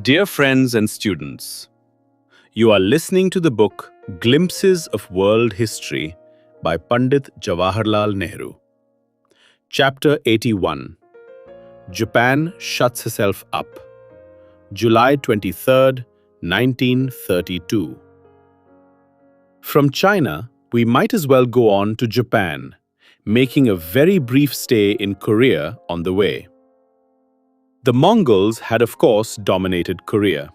Dear friends and students, you are listening to the book Glimpses of World History by Pandit Jawaharlal Nehru. Chapter 81. Japan Shuts Herself Up. July 23rd, 1932. From China, we might as well go on to Japan, making a very brief stay in Korea on the way. The Mongols had of course dominated Korea.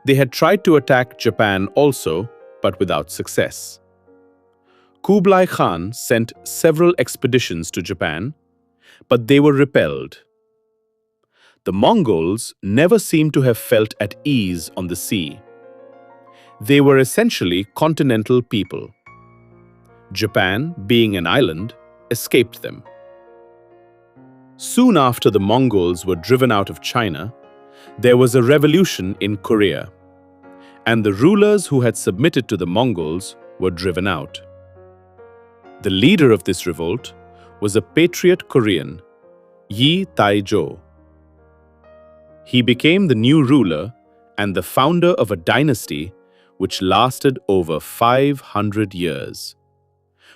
They had tried to attack Japan also, but without success. Kublai Khan sent several expeditions to Japan, but they were repelled. The Mongols never seemed to have felt at ease on the sea. They were essentially continental people. Japan, being an island, escaped them. Soon after the Mongols were driven out of China, there was a revolution in Korea, and the rulers who had submitted to the Mongols were driven out. The leader of this revolt was a patriot Korean, Yi Tae-jo. He became the new ruler and the founder of a dynasty which lasted over 500 years.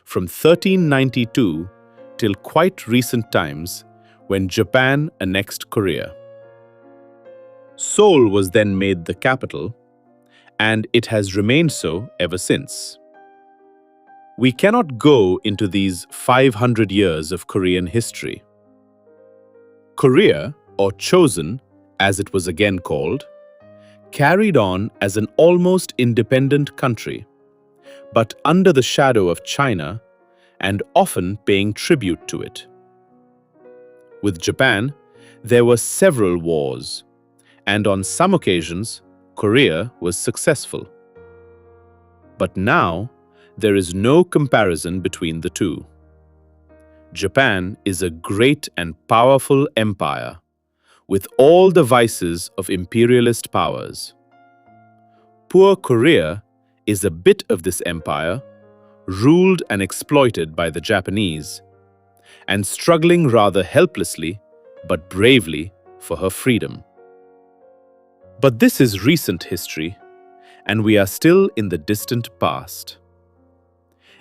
From 1392 till quite recent times, when Japan annexed Korea. Seoul was then made the capital, and it has remained so ever since. We cannot go into these 500 years of Korean history. Korea, or Chosen, as it was again called, carried on as an almost independent country, but under the shadow of China and often paying tribute to it. With Japan, there were several wars, and on some occasions, Korea was successful. But now, there is no comparison between the two. Japan is a great and powerful empire, with all the vices of imperialist powers. Poor Korea is a bit of this empire, ruled and exploited by the Japanese, and struggling rather helplessly but bravely for her freedom. But this is recent history, and we are still in the distant past.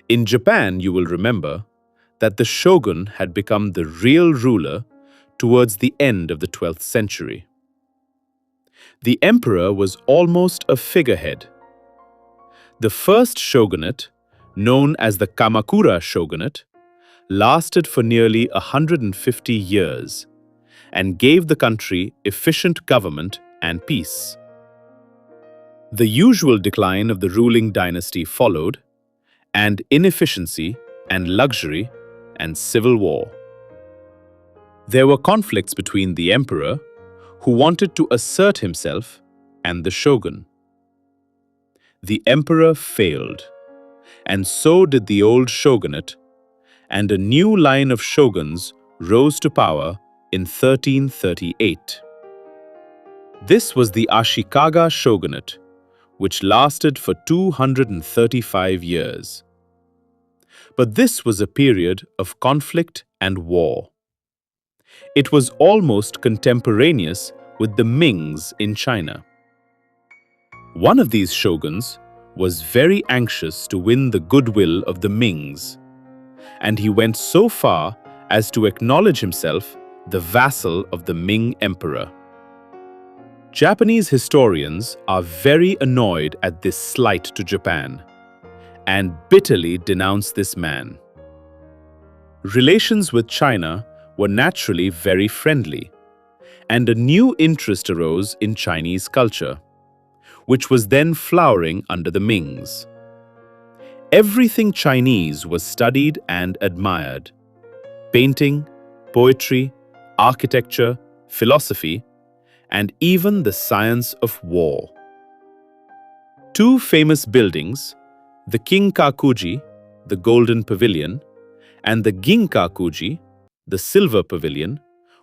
In Japan, you will remember that the shogun had become the real ruler towards the end of the 12th century. The emperor was almost a figurehead. The first shogunate, known as the Kamakura shogunate, lasted for nearly 150 years and gave the country efficient government and peace. The usual decline of the ruling dynasty followed, and inefficiency and luxury and civil war. There were conflicts between the emperor, who wanted to assert himself, and the shogun. The emperor failed, and so did the old shogunate, and a new line of shoguns rose to power in 1338. This was the Ashikaga shogunate, which lasted for 235 years. But this was a period of conflict and war. It was almost contemporaneous with the Mings in China. One of these shoguns was very anxious to win the goodwill of the Mings, and he went so far as to acknowledge himself the vassal of the Ming emperor. Japanese historians are very annoyed at this slight to Japan and bitterly denounce this man. Relations with China were naturally very friendly, and a new interest arose in Chinese culture, which was then flowering under the Mings. Everything Chinese was studied and admired: painting, poetry, architecture, philosophy, and even the science of war. Two famous buildings, the Kinkakuji, the Golden Pavilion, and the Ginkakuji, the Silver Pavilion,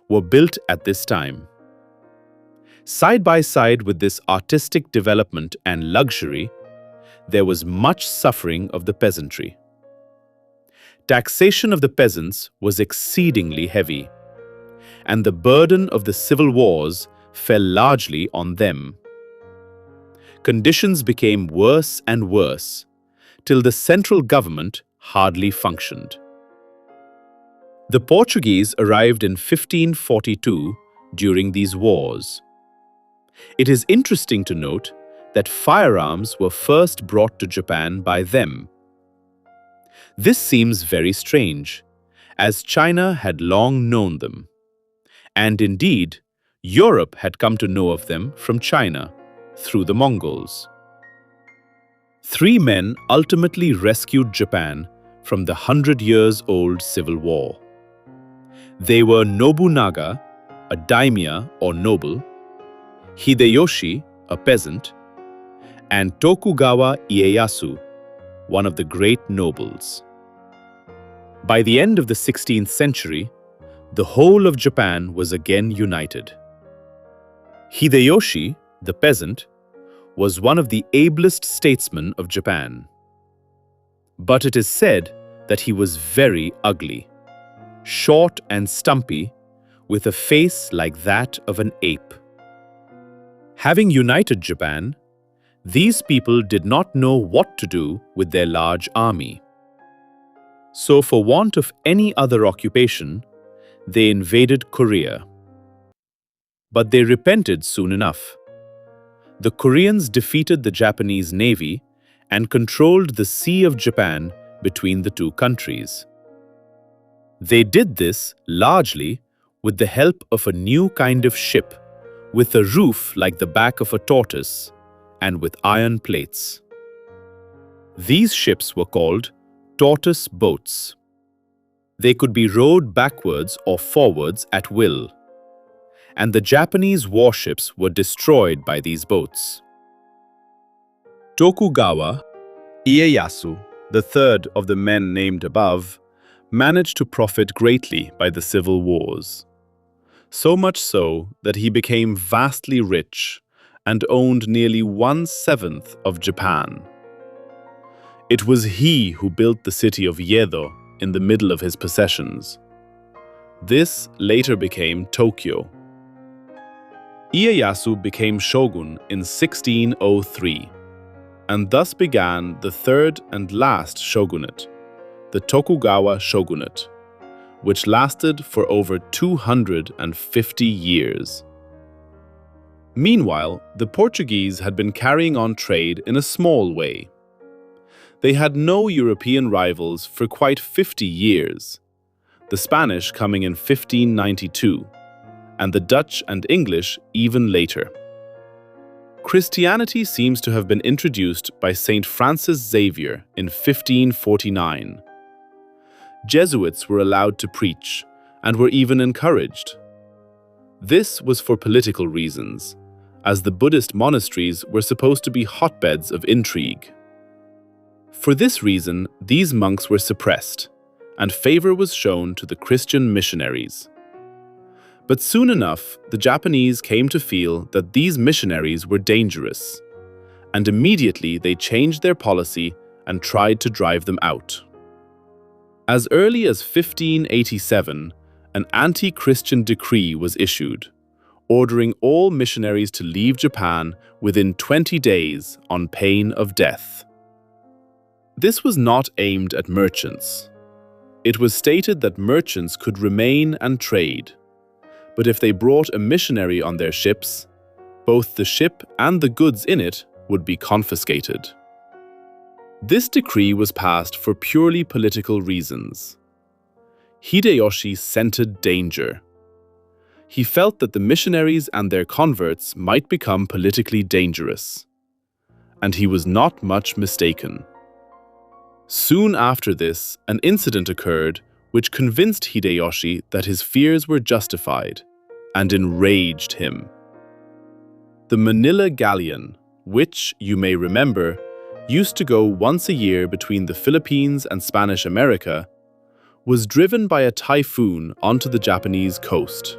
were built at this time. Side by side with this artistic development and luxury, there was much suffering of the peasantry. Taxation of the peasants was exceedingly heavy, and the burden of the civil wars fell largely on them. Conditions became worse and worse, till the central government hardly functioned. The Portuguese arrived in 1542 during these wars. It is interesting to note that firearms were first brought to Japan by them. This seems very strange, as China had long known them. And indeed, Europe had come to know of them from China, through the Mongols. 3 men ultimately rescued Japan from the 100-years-old civil war. They were Nobunaga, a daimyo or noble, Hideyoshi, a peasant, and Tokugawa Ieyasu, one of the great nobles. By the end of the 16th century, the whole of Japan was again united. Hideyoshi, the peasant, was one of the ablest statesmen of Japan. But it is said that he was very ugly, short and stumpy, with a face like that of an ape. Having united Japan, these people did not know what to do with their large army. So, for want of any other occupation, they invaded Korea. But they repented soon enough. The Koreans defeated the Japanese navy and controlled the Sea of Japan between the two countries. They did this largely with the help of a new kind of ship with a roof like the back of a tortoise and with iron plates. These ships were called tortoise boats. They could be rowed backwards or forwards at will, and the Japanese warships were destroyed by these boats. Tokugawa Ieyasu, the third of the men named above, managed to profit greatly by the civil wars. So much so that he became vastly rich and owned nearly 1/7 of Japan. It was he who built the city of Yedo in the middle of his possessions. This later became Tokyo. Ieyasu became shogun in 1603, and thus began the third and last shogunate, the Tokugawa Shogunate, which lasted for over 250 years. Meanwhile, the Portuguese had been carrying on trade in a small way. They had no European rivals for quite 50 years, the Spanish coming in 1592, and the Dutch and English even later. Christianity seems to have been introduced by Saint Francis Xavier in 1549. Jesuits were allowed to preach and were even encouraged. This was for political reasons, as the Buddhist monasteries were supposed to be hotbeds of intrigue. For this reason, these monks were suppressed, and favor was shown to the Christian missionaries. But soon enough, the Japanese came to feel that these missionaries were dangerous, and immediately they changed their policy and tried to drive them out. As early as 1587, an anti-Christian decree was issued, ordering all missionaries to leave Japan within 20 days on pain of death. This was not aimed at merchants. It was stated that merchants could remain and trade, but if they brought a missionary on their ships, both the ship and the goods in it would be confiscated. This decree was passed for purely political reasons. Hideyoshi scented danger. He felt that the missionaries and their converts might become politically dangerous. And he was not much mistaken. Soon after this, an incident occurred which convinced Hideyoshi that his fears were justified and enraged him. The Manila galleon, which, you may remember, used to go once a year between the Philippines and Spanish America, was driven by a typhoon onto the Japanese coast.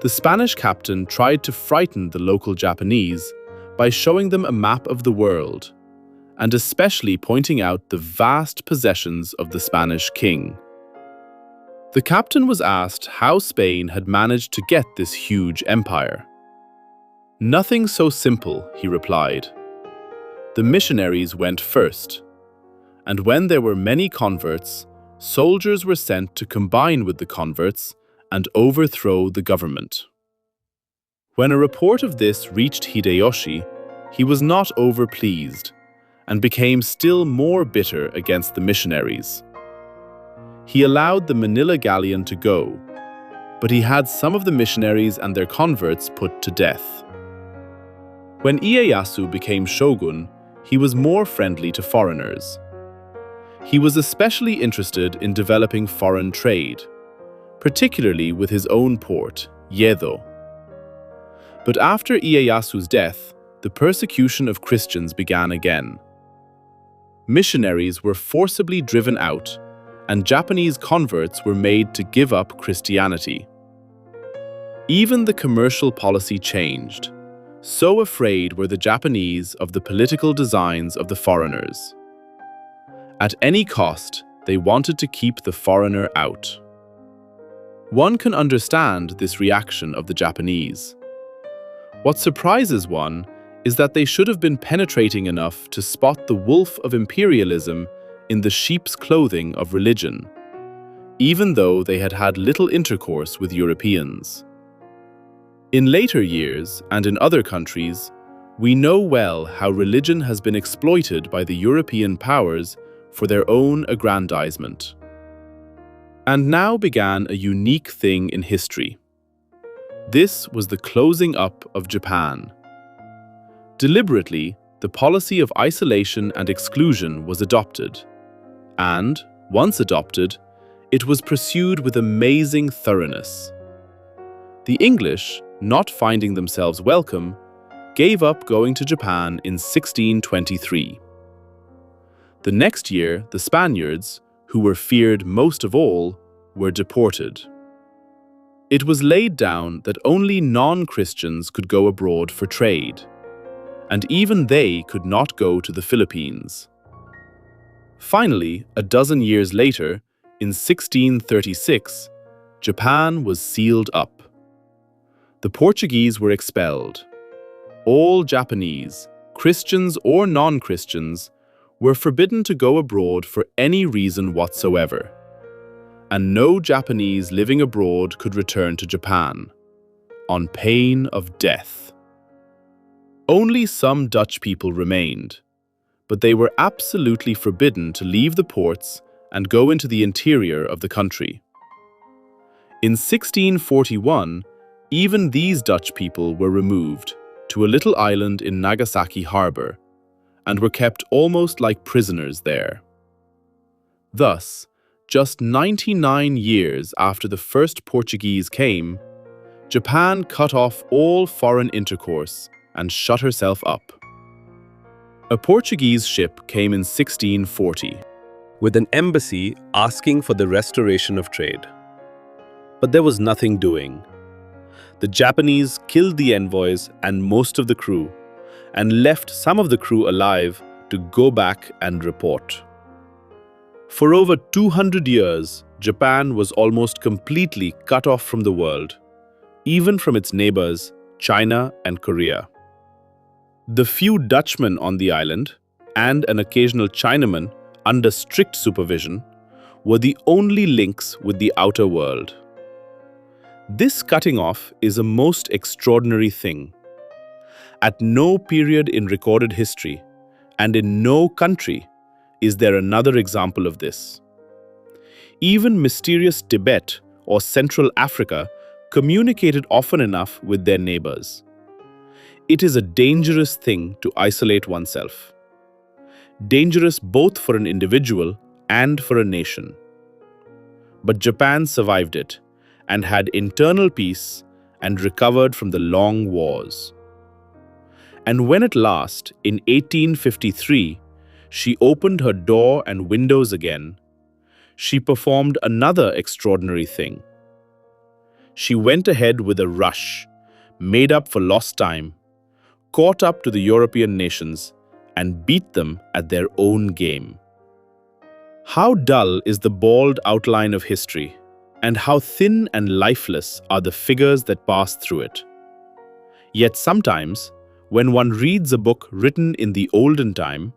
The Spanish captain tried to frighten the local Japanese by showing them a map of the world, and especially pointing out the vast possessions of the Spanish king. The captain was asked how Spain had managed to get this huge empire. "Nothing so simple," he replied. "The missionaries went first, and when there were many converts, soldiers were sent to combine with the converts and overthrow the government." When a report of this reached Hideyoshi, he was not overpleased and became still more bitter against the missionaries. He allowed the Manila galleon to go, but he had some of the missionaries and their converts put to death. When Ieyasu became shogun, he was more friendly to foreigners. He was especially interested in developing foreign trade, particularly with his own port, Yedo. But after Ieyasu's death, the persecution of Christians began again. Missionaries were forcibly driven out, and Japanese converts were made to give up Christianity. Even the commercial policy changed. So afraid were the Japanese of the political designs of the foreigners. At any cost, they wanted to keep the foreigner out. One can understand this reaction of the Japanese. What surprises one is that they should have been penetrating enough to spot the wolf of imperialism in the sheep's clothing of religion, even though they had had little intercourse with Europeans. In later years, and in other countries, we know well how religion has been exploited by the European powers for their own aggrandizement. And now began a unique thing in history. This was the closing up of Japan. Deliberately, the policy of isolation and exclusion was adopted, and, once adopted, it was pursued with amazing thoroughness. The English, not finding themselves welcome, gave up going to Japan in 1623. The next year, the Spaniards, who were feared most of all, were deported. It was laid down that only non-Christians could go abroad for trade, and even they could not go to the Philippines. Finally, a dozen years later, in 1636, Japan was sealed up. The Portuguese were expelled. All Japanese, Christians or non-Christians, were forbidden to go abroad for any reason whatsoever, and no Japanese living abroad could return to Japan, on pain of death. Only some Dutch people remained, but they were absolutely forbidden to leave the ports and go into the interior of the country. In 1641, even these Dutch people were removed to a little island in Nagasaki harbor and were kept almost like prisoners there. Thus, just 99 years after the first Portuguese came, Japan cut off all foreign intercourse and shut herself up. A Portuguese ship came in 1640 with an embassy asking for the restoration of trade. But there was nothing doing. The Japanese killed the envoys and most of the crew, and left some of the crew alive to go back and report. For over 200 years, Japan was almost completely cut off from the world, even from its neighbors, China and Korea. The few Dutchmen on the island, and an occasional Chinaman under strict supervision, were the only links with the outer world. This cutting off is a most extraordinary thing. At no period in recorded history, and in no country, is there another example of this. Even mysterious Tibet or Central Africa communicated often enough with their neighbors. It is a dangerous thing to isolate oneself. Dangerous both for an individual and for a nation. But Japan survived it, and had internal peace and recovered from the long wars. And when at last, in 1853, she opened her door and windows again, she performed another extraordinary thing. She went ahead with a rush, made up for lost time, caught up to the European nations, and beat them at their own game. How dull is the bald outline of history, and how thin and lifeless are the figures that pass through it. Yet sometimes, when one reads a book written in the olden time,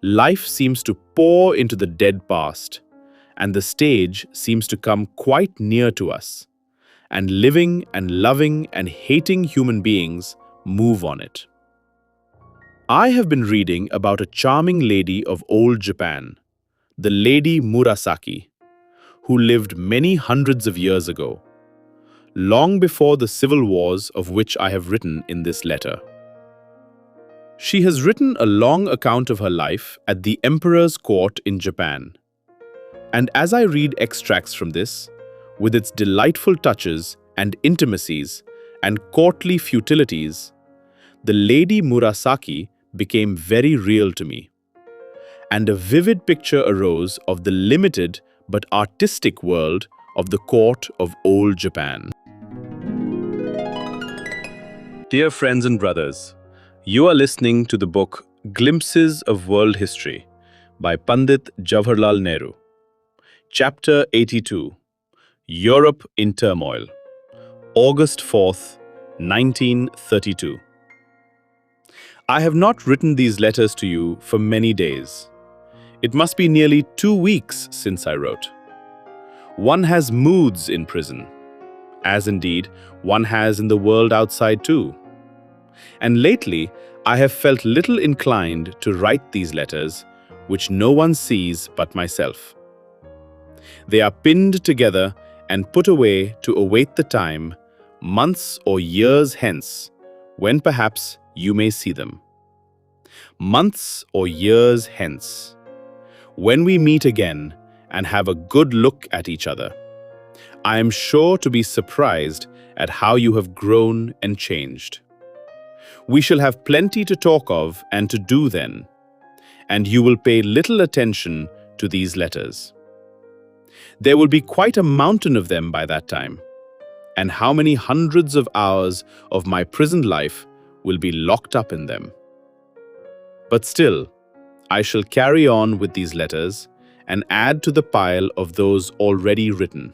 life seems to pour into the dead past, and the stage seems to come quite near to us, and living and loving and hating human beings move on it. I have been reading about a charming lady of old Japan, the Lady Murasaki, who lived many hundreds of years ago, long before the civil wars of which I have written in this letter. She has written a long account of her life at the emperor's court in Japan. And as I read extracts from this, with its delightful touches and intimacies and courtly futilities, the Lady Murasaki became very real to me. And a vivid picture arose of the limited but artistic world of the court of old Japan. Dear friends and brothers, you are listening to the book Glimpses of World History by Pandit Jawaharlal Nehru. Chapter 82, Europe in Turmoil, August 4th, 1932. I have not written these letters to you for many days. It must be nearly 2 weeks since I wrote. One has moods in prison, as indeed one has in the world outside too. And lately, I have felt little inclined to write these letters, which no one sees but myself. They are pinned together and put away to await the time, months or years hence, when perhaps you may see them. Months or years hence, when we meet again and have a good look at each other, I am sure to be surprised at how you have grown and changed. We shall have plenty to talk of and to do then, and you will pay little attention to these letters. There will be quite a mountain of them by that time, and how many hundreds of hours of my prison life will be locked up in them. But still, I shall carry on with these letters and add to the pile of those already written.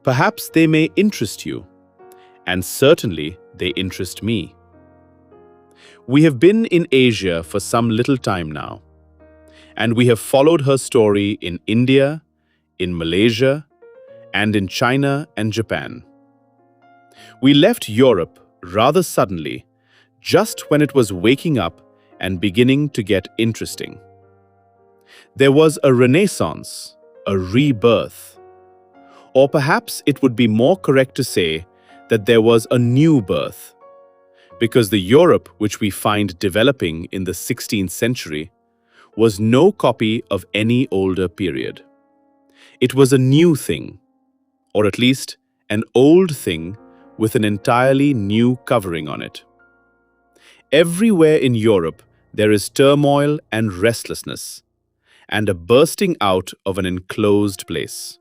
Perhaps they may interest you, and certainly they interest me. We have been in Asia for some little time now, and we have followed her story in India, in Malaysia, and in China and Japan. We left Europe rather suddenly, just when it was waking up and beginning to get interesting. There was a renaissance, a rebirth. Or perhaps it would be more correct to say that there was a new birth, because the Europe which we find developing in the 16th century was no copy of any older period. It was a new thing, or at least an old thing with an entirely new covering on it. Everywhere in Europe there is turmoil and restlessness, and a bursting out of an enclosed place.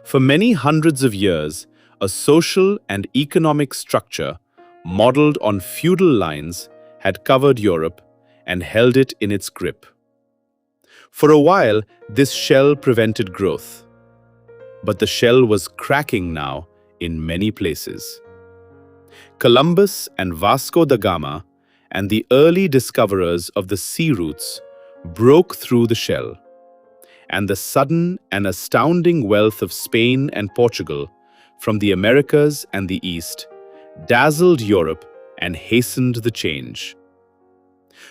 For many hundreds of years, a social and economic structure modeled on feudal lines had covered Europe and held it in its grip. For a while, this shell prevented growth, but the shell was cracking now in many places. Columbus and Vasco da Gama and the early discoverers of the sea routes broke through the shell, and the sudden and astounding wealth of Spain and Portugal from the Americas and the East dazzled Europe and hastened the change.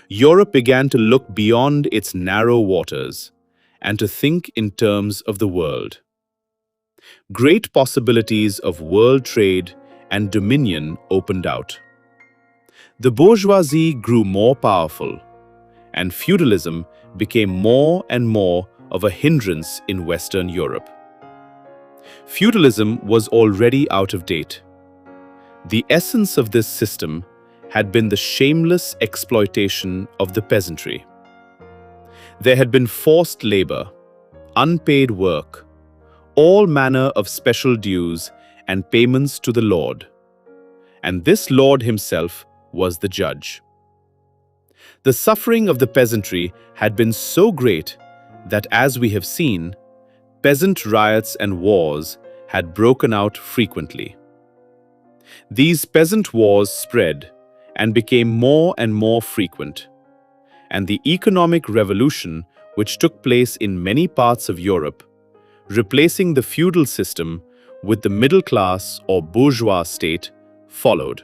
Europe began to look beyond its narrow waters and to think in terms of the world. Great possibilities of world trade and dominion opened out. The bourgeoisie grew more powerful, and feudalism became more and more of a hindrance in Western Europe. Feudalism was already out of date. The essence of this system had been the shameless exploitation of the peasantry. There had been forced labor, unpaid work, all manner of special dues and payments to the lord. And this lord himself was the judge. The suffering of the peasantry had been so great that, as we have seen, peasant riots and wars had broken out frequently. These peasant wars spread and became more and more frequent, and the economic revolution which took place in many parts of Europe, replacing the feudal system with the middle class or bourgeois state, followed,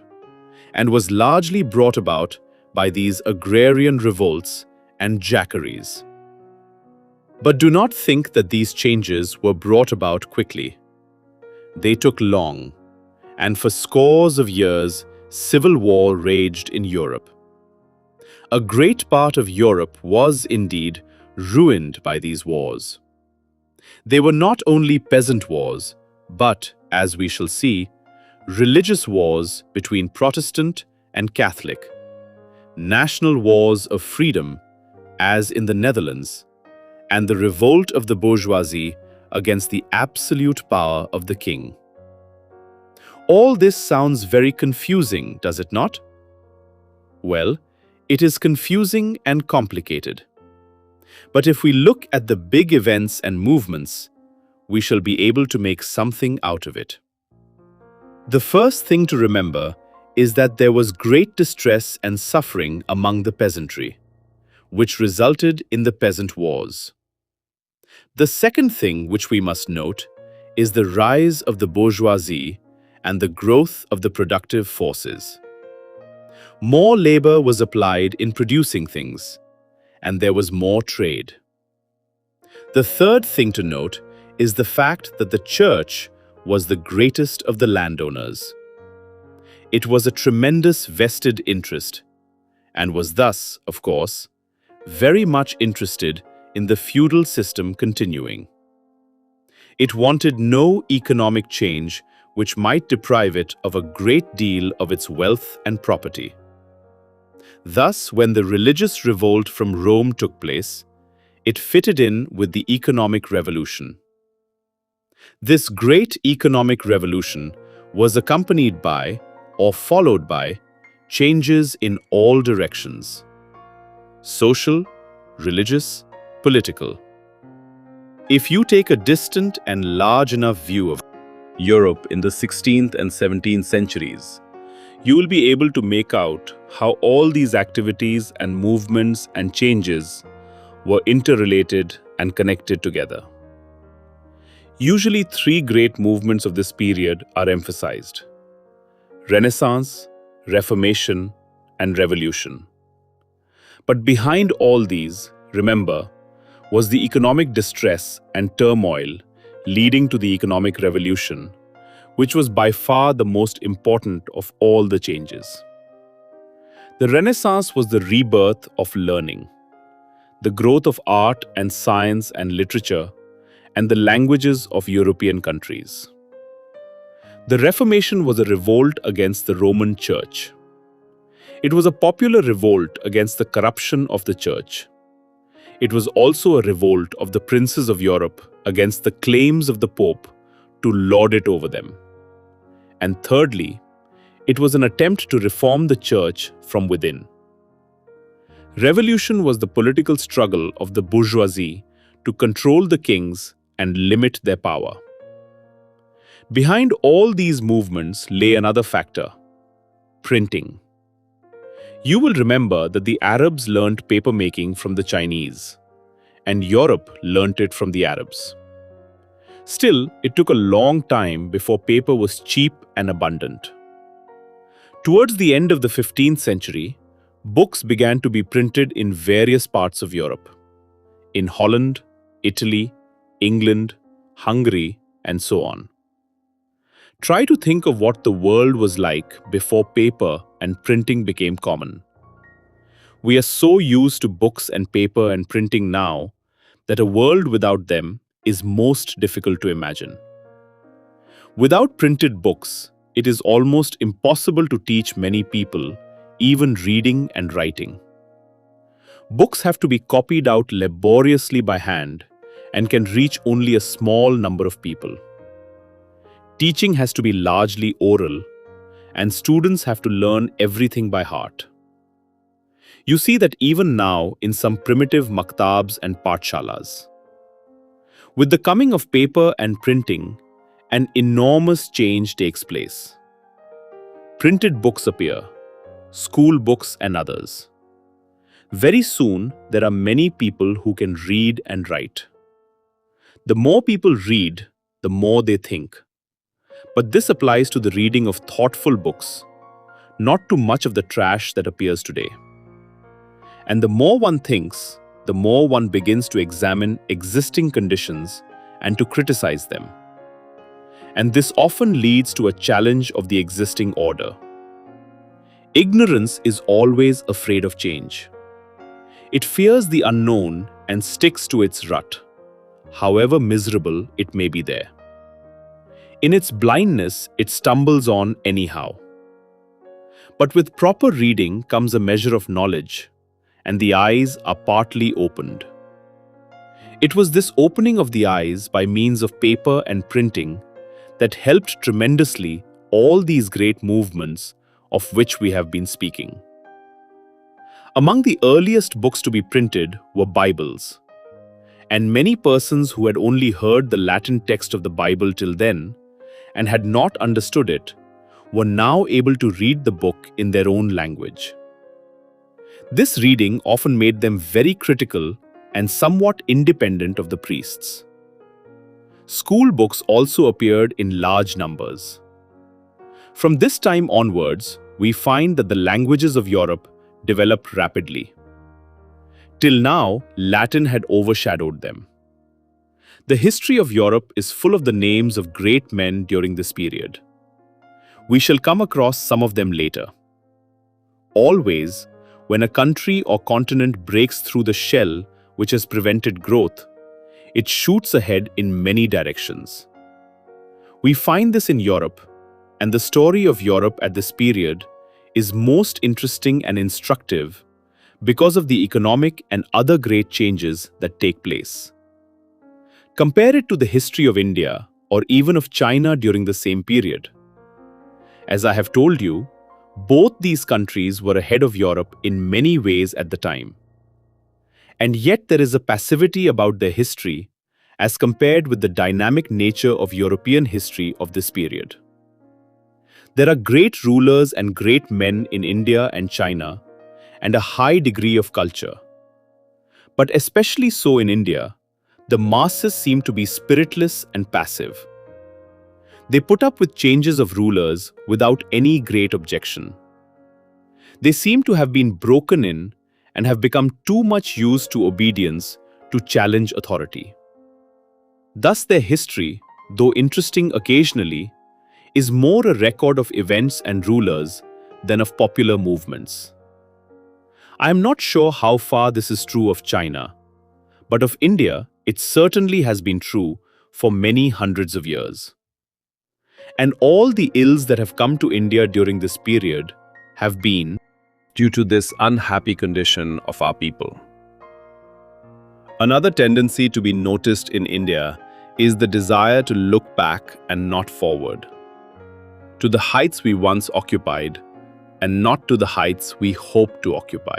and was largely brought about by these agrarian revolts and jacqueries. But do not think that these changes were brought about quickly. They took long, and for scores of years, civil war raged in Europe. A great part of Europe was indeed ruined by these wars. They were not only peasant wars, but, as we shall see, religious wars between Protestant and Catholic, national wars of freedom, as in the Netherlands, and the revolt of the bourgeoisie against the absolute power of the king. All this sounds very confusing, does it not? Well, it is confusing and complicated. But if we look at the big events and movements, we shall be able to make something out of it. The first thing to remember is that there was great distress and suffering among the peasantry, which resulted in the peasant wars. The second thing which we must note is the rise of the bourgeoisie and the growth of the productive forces. More labor was applied in producing things, and there was more trade. The third thing to note is the fact that the church was the greatest of the landowners. It was a tremendous vested interest, and was thus, of course, very much interested in the feudal system continuing. It wanted no economic change which might deprive it of a great deal of its wealth and property. Thus, when the religious revolt from Rome took place, it fitted in with the economic revolution. This great economic revolution was accompanied by, or followed by, changes in all directions: social, religious, political. If you take a distant and large enough view of Europe in the 16th and 17th centuries, you will be able to make out how all these activities and movements and changes were interrelated and connected together. Usually, three great movements of this period are emphasized: Renaissance, Reformation, and Revolution. But behind all these, remember, was the economic distress and turmoil leading to the economic revolution, which was by far the most important of all the changes. The Renaissance was the rebirth of learning, the growth of art and science and literature, and the languages of European countries. The Reformation was a revolt against the Roman Church. It was a popular revolt against the corruption of the Church. It was also a revolt of the princes of Europe against the claims of the Pope to lord it over them. And thirdly, it was an attempt to reform the Church from within. Revolution was the political struggle of the bourgeoisie to control the kings and limit their power. Behind all these movements lay another factor: printing. You will remember that the Arabs learnt papermaking from the Chinese, and Europe learnt it from the Arabs. Still, it took a long time before paper was cheap and abundant. Towards the end of the 15th century, books began to be printed in various parts of Europe: in Holland, Italy, England, Hungary, and so on. Try to think of what the world was like before paper and printing became common. We are so used to books and paper and printing now that a world without them is most difficult to imagine. Without printed books, it is almost impossible to teach many people, even reading and writing. Books have to be copied out laboriously by hand and can reach only a small number of people. Teaching has to be largely oral, and students have to learn everything by heart. You see that even now in some primitive maktabs and pathshalas. With the coming of paper and printing, an enormous change takes place. Printed books appear, school books and others. Very soon, there are many people who can read and write. The more people read, the more they think. But this applies to the reading of thoughtful books, not to much of the trash that appears today. And the more one thinks, the more one begins to examine existing conditions and to criticize them. And this often leads to a challenge of the existing order. Ignorance is always afraid of change. It fears the unknown and sticks to its rut, however miserable it may be there. In its blindness, it stumbles on anyhow. But with proper reading comes a measure of knowledge, and the eyes are partly opened. It was this opening of the eyes by means of paper and printing that helped tremendously all these great movements of which we have been speaking. Among the earliest books to be printed were Bibles, and many persons who had only heard the Latin text of the Bible till then and had not understood it were now able to read the book in their own language. This reading often made them very critical and somewhat independent of the priests. School books also appeared in large numbers. From this time onwards, we find that the languages of Europe developed rapidly. Till now, Latin had overshadowed them. The history of Europe is full of the names of great men during this period. We shall come across some of them later. Always, when a country or continent breaks through the shell which has prevented growth, it shoots ahead in many directions. We find this in Europe, and the story of Europe at this period is most interesting and instructive because of the economic and other great changes that take place. Compare it to the history of India or even of China during the same period. As I have told you, both these countries were ahead of Europe in many ways at the time. And yet there is a passivity about their history as compared with the dynamic nature of European history of this period. There are great rulers and great men in India and China, and a high degree of culture. But especially so in India, the masses seem to be spiritless and passive. They put up with changes of rulers without any great objection. They seem to have been broken in and have become too much used to obedience to challenge authority. Thus their history, though interesting occasionally, is more a record of events and rulers than of popular movements. I am not sure how far this is true of China, but of India it certainly has been true for many hundreds of years. And all the ills that have come to India during this period have been due to this unhappy condition of our people. Another tendency to be noticed in India is the desire to look back and not forward, to the heights we once occupied and not to the heights we hope to occupy.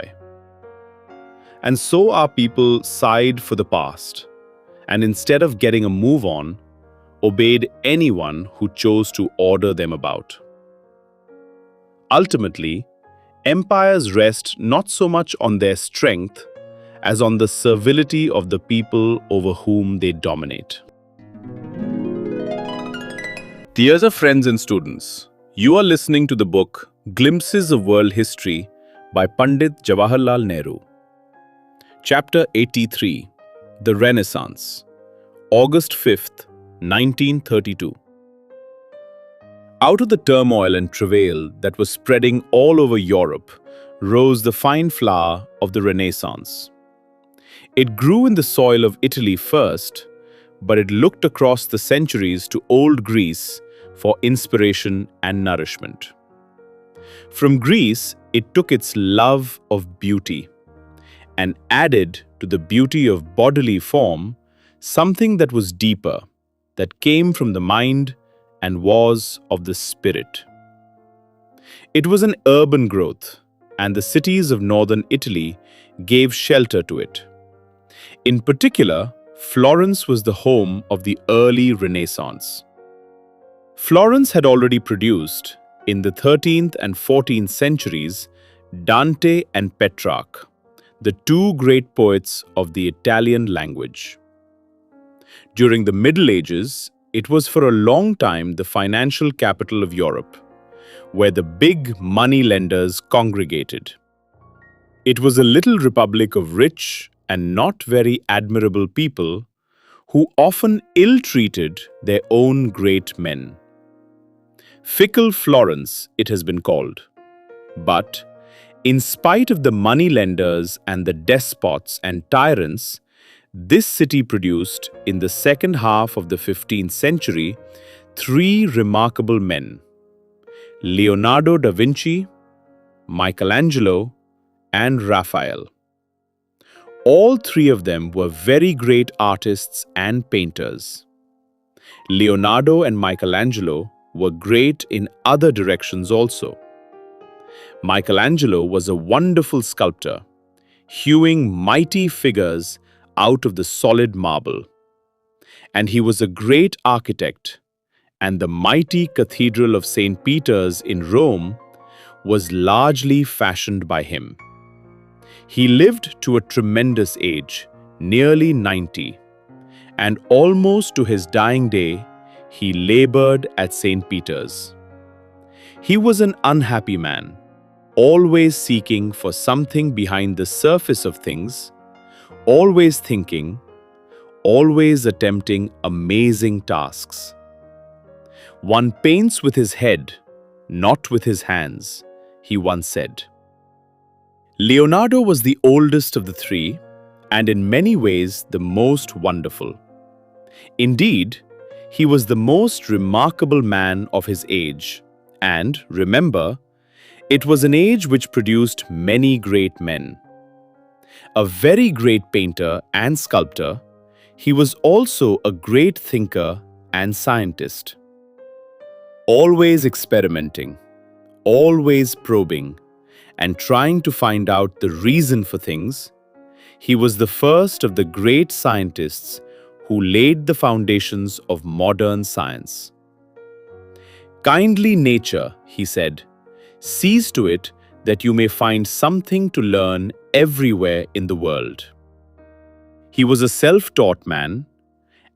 And so our people sighed for the past, and instead of getting a move on, obeyed anyone who chose to order them about. Ultimately, empires rest not so much on their strength as on the servility of the people over whom they dominate. Dear friends and students, you are listening to the book Glimpses of World History by Pandit Jawaharlal Nehru. Chapter 83, The Renaissance, August 5th, 1932. Out of the turmoil and travail that was spreading all over Europe rose the fine flower of the Renaissance. It grew in the soil of Italy first, but it looked across the centuries to old Greece for inspiration and nourishment. From Greece, it took its love of beauty and added to the beauty of bodily form something that was deeper, that came from the mind and was of the spirit. It was an urban growth, and the cities of northern Italy gave shelter to it. In particular, Florence was the home of the early Renaissance. Florence had already produced, in the 13th and 14th centuries, Dante and Petrarch, the two great poets of the Italian language. During the Middle Ages, it was for a long time the financial capital of Europe, where the big money lenders congregated. It was a little republic of rich and not very admirable people who often ill-treated their own great men. Fickle Florence, it has been called. But, in spite of the moneylenders and the despots and tyrants, this city produced, in the second half of the 15th century, three remarkable men: Leonardo da Vinci, Michelangelo, and Raphael. All three of them were very great artists and painters. Leonardo and Michelangelo were great in other directions also. Michelangelo was a wonderful sculptor, hewing mighty figures out of the solid marble. And he was a great architect, and the mighty Cathedral of St. Peter's in Rome was largely fashioned by him. He lived to a tremendous age, nearly 90, and almost to his dying day, he labored at St. Peter's. He was an unhappy man, always seeking for something behind the surface of things, always thinking, always attempting amazing tasks. One paints with his head, not with his hands, he once said. Leonardo was the oldest of the three, and in many ways the most wonderful. Indeed, he was the most remarkable man of his age, and, remember, it was an age which produced many great men. A very great painter and sculptor, he was also a great thinker and scientist. Always experimenting, always probing, and trying to find out the reason for things, he was the first of the great scientists who laid the foundations of modern science. Kindly nature, he said, sees to it that you may find something to learn everywhere in the world. He was a self-taught man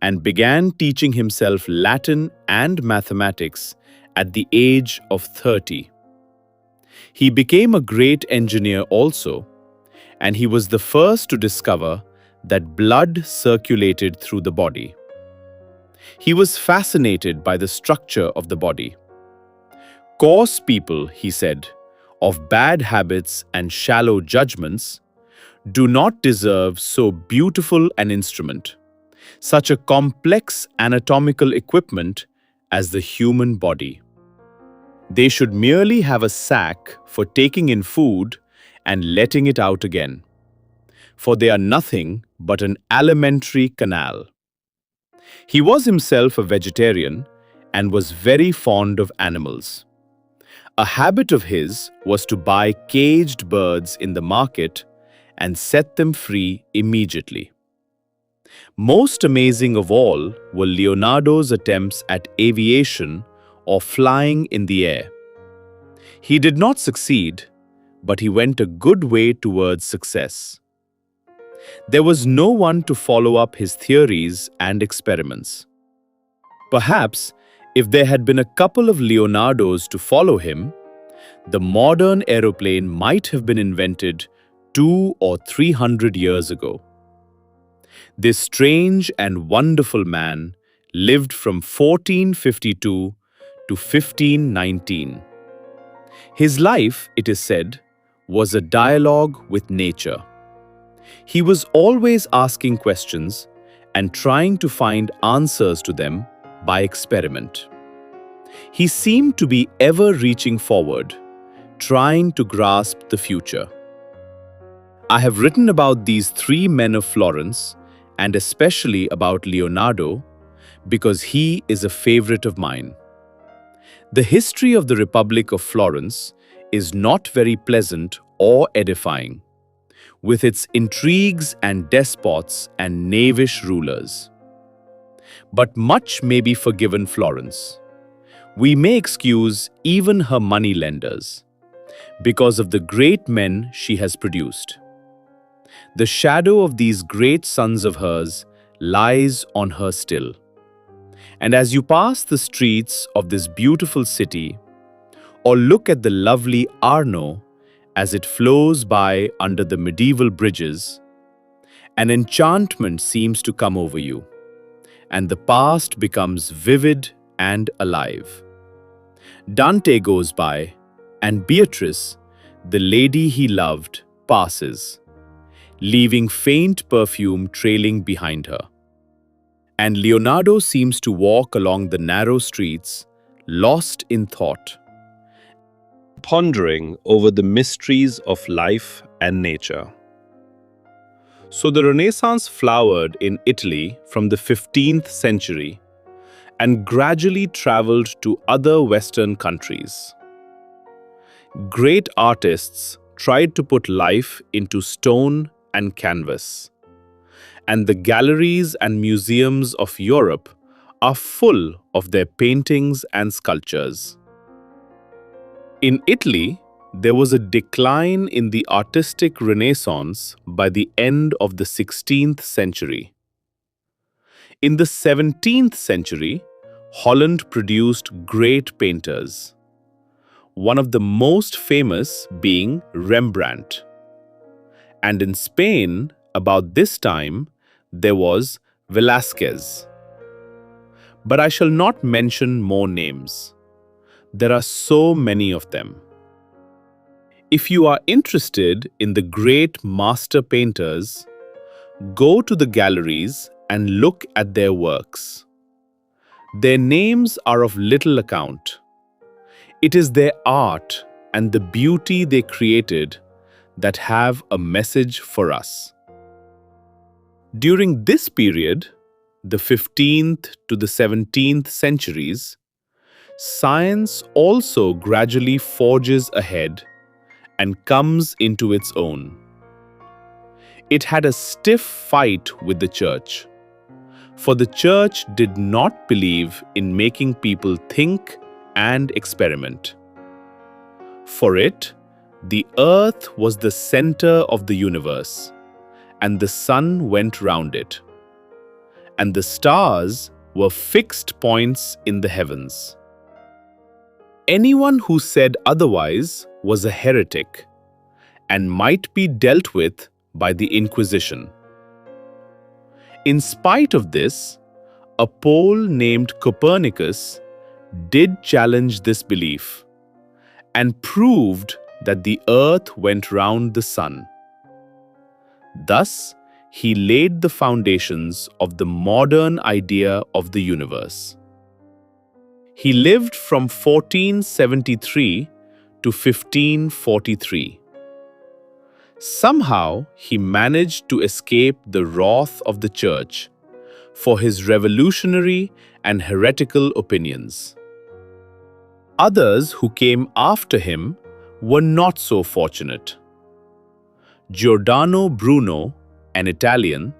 and began teaching himself Latin and mathematics at the age of 30. He became a great engineer also, and he was the first to discover that blood circulated through the body. He was fascinated by the structure of the body. Coarse people, he said, of bad habits and shallow judgments, do not deserve so beautiful an instrument, such a complex anatomical equipment as the human body. They should merely have a sack for taking in food and letting it out again, for they are nothing but an alimentary canal. He was himself a vegetarian and was very fond of animals. A habit of his was to buy caged birds in the market and set them free immediately. Most amazing of all were Leonardo's attempts at aviation or flying in the air. He did not succeed, but he went a good way towards success. There was no one to follow up his theories and experiments. Perhaps, if there had been a couple of Leonardos to follow him, the modern aeroplane might have been invented 200 or 300 years ago. This strange and wonderful man lived from 1452 to 1519. His life, it is said, was a dialogue with nature. He was always asking questions and trying to find answers to them by experiment. He seemed to be ever reaching forward, trying to grasp the future. I have written about these three men of Florence, and especially about Leonardo, because he is a favorite of mine. The history of the Republic of Florence is not very pleasant or edifying. with its intrigues and despots and knavish rulers. But much may be forgiven Florence. We may excuse even her moneylenders because of the great men she has produced. The shadow of these great sons of hers lies on her still. And as you pass the streets of this beautiful city, or look at the lovely Arno as it flows by under the medieval bridges, an enchantment seems to come over you, and the past becomes vivid and alive. Dante goes by, and Beatrice, the lady he loved, passes, leaving faint perfume trailing behind her. And Leonardo seems to walk along the narrow streets, lost in thought, pondering over the mysteries of life and nature. So the Renaissance flowered in Italy from the 15th century and gradually traveled to other Western countries. Great artists tried to put life into stone and canvas, and the galleries and museums of Europe are full of their paintings and sculptures. In Italy, there was a decline in the artistic renaissance by the end of the 16th century. In the 17th century, Holland produced great painters, one of the most famous being Rembrandt. And in Spain, about this time, there was Velázquez. But I shall not mention more names. There are so many of them. If you are interested in the great master painters, go to the galleries and look at their works. Their names are of little account. It is their art and the beauty they created that have a message for us. During this period, the 15th to the 17th centuries, science also gradually forges ahead and comes into its own. It had a stiff fight with the church, for the church did not believe in making people think and experiment. For it, the earth was the center of the universe, and the sun went round it, and the stars were fixed points in the heavens. Anyone who said otherwise was a heretic and might be dealt with by the Inquisition. In spite of this, a Pole named Copernicus did challenge this belief and proved that the earth went round the sun. Thus, he laid the foundations of the modern idea of the universe. He lived from 1473 to 1543. Somehow, he managed to escape the wrath of the church for his revolutionary and heretical opinions. Others who came after him were not so fortunate. Giordano Bruno, an Italian,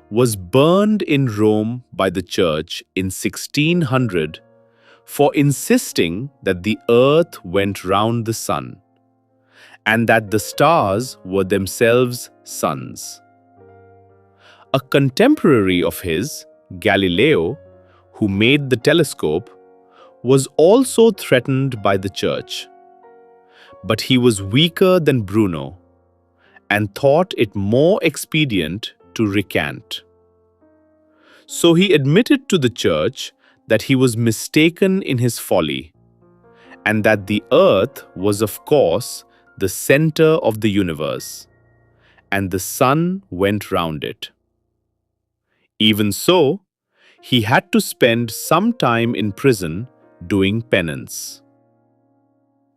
was burned in Rome by the church in 1600 for insisting that the earth went round the sun, and that the stars were themselves suns. A contemporary of his, Galileo, who made the telescope, was also threatened by the church. But he was weaker than Bruno and thought it more expedient to recant. So he admitted to the church that he was mistaken in his folly, and that the earth was, of course, the center of the universe, and the sun went round it. Even so, he had to spend some time in prison doing penance.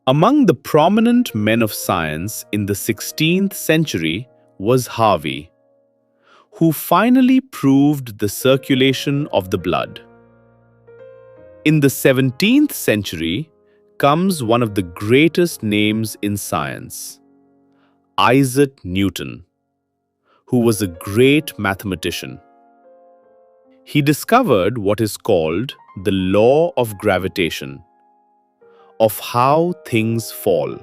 Among the prominent men of science in the 16th century was Harvey, who finally proved the circulation of the blood. In the 17th century comes one of the greatest names in science, Isaac Newton. who was a great mathematician. He discovered what is called the law of gravitation, of how things fall,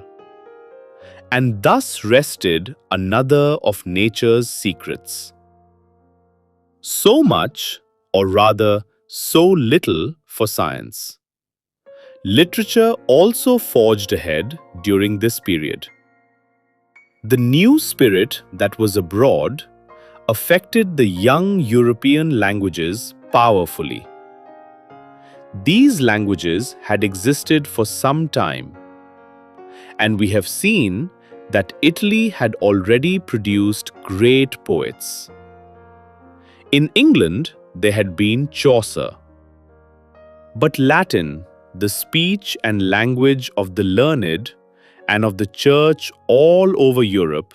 and thus wrested another of nature's secrets. So much, or rather, so little for science. Literature also forged ahead during this period. The new spirit that was abroad affected the young European languages powerfully. These languages had existed for some time, and we have seen that Italy had already produced great poets. In England, there had been Chaucer. But Latin, the speech and language of the learned and of the church all over Europe,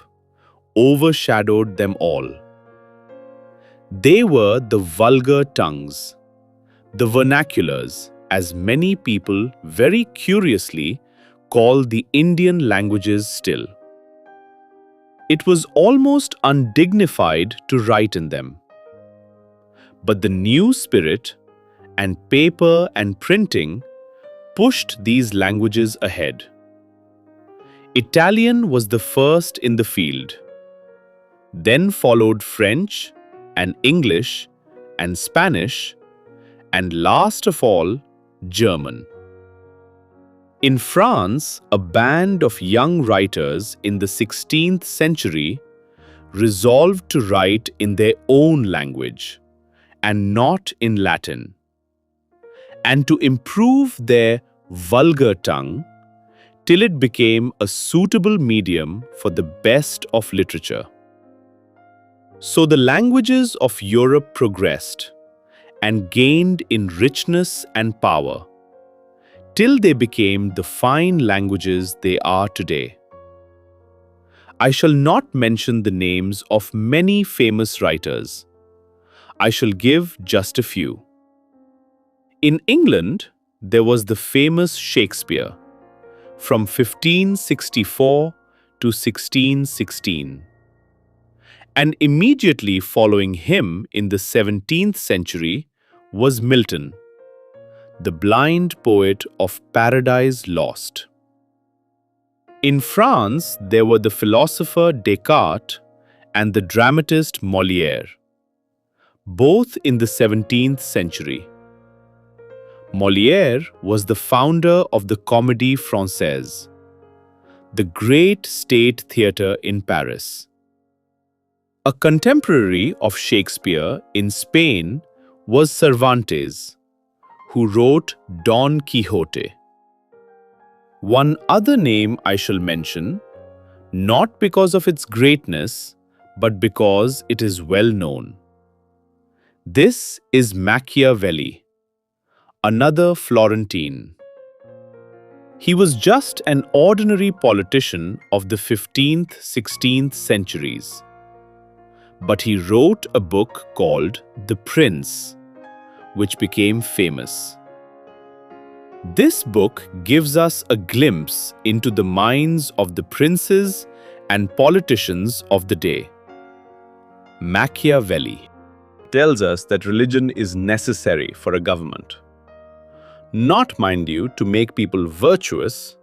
overshadowed them all. They were the vulgar tongues, the vernaculars, as many people very curiously call the Indian languages still. It was almost undignified to write in them. But the new spirit, and paper and printing, pushed these languages ahead. Italian was the first in the field. Then followed French and English and Spanish, and last of all, German. In France, a band of young writers in the 16th century resolved to write in their own language, and not in Latin, and to improve their vulgar tongue till it became a suitable medium for the best of literature. So the languages of Europe progressed and gained in richness and power, till they became the fine languages they are today. I shall not mention the names of many famous writers. I shall give just a few. In England, there was the famous Shakespeare, from 1564 to 1616. And immediately following him in the 17th century was Milton, the blind poet of Paradise Lost. In France, there were the philosopher Descartes and the dramatist Molière, both in the 17th century. Molière was the founder of the Comédie Française, the great state theatre in Paris. A contemporary of Shakespeare in Spain was Cervantes, who wrote Don Quixote. One other name I shall mention, not because of its greatness, but because it is well known. This is Machiavelli, another Florentine. He was just an ordinary politician of the 15th, 16th centuries. But he wrote a book called The Prince, which became famous. This book gives us a glimpse into the minds of the princes and politicians of the day. Machiavelli tells us that religion is necessary for a government. Not, mind you, to make people virtuous,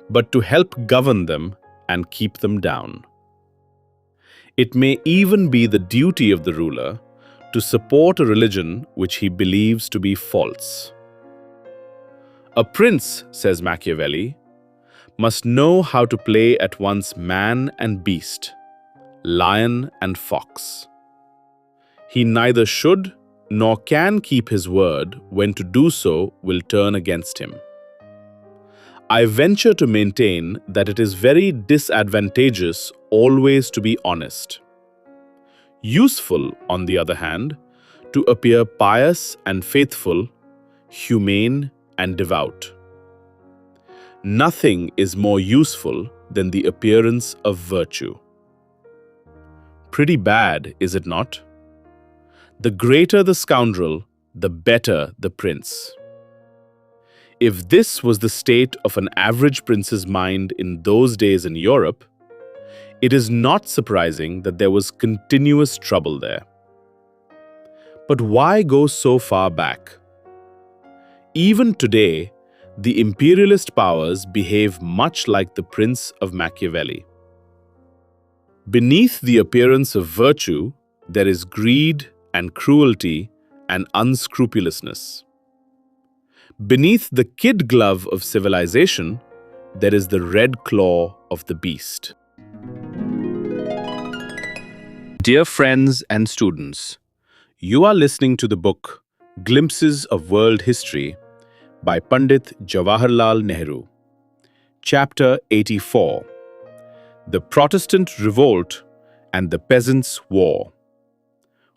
but to help govern them and keep them down. It may even be the duty of the ruler to support a religion which he believes to be false. A prince, says Machiavelli, must know how to play at once man and beast, lion and fox. He neither should nor can keep his word when to do so will turn against him. I venture to maintain that it is very disadvantageous always to be honest. Useful, on the other hand, to appear pious and faithful, humane and devout. Nothing is more useful than the appearance of virtue. Pretty bad, is it not? The greater the scoundrel, the better the prince. If this was the state of an average prince's mind in those days in Europe, it is not surprising that there was continuous trouble there. But why go so far back? Even today, the imperialist powers behave much like the Prince of Machiavelli. Beneath the appearance of virtue, there is greed and cruelty and unscrupulousness. Beneath the kid glove of civilization, there is the red claw of the beast. Dear friends and students, you are listening to the book Glimpses of World History by Pandit Jawaharlal Nehru. Chapter 84, The Protestant Revolt and the Peasants' War.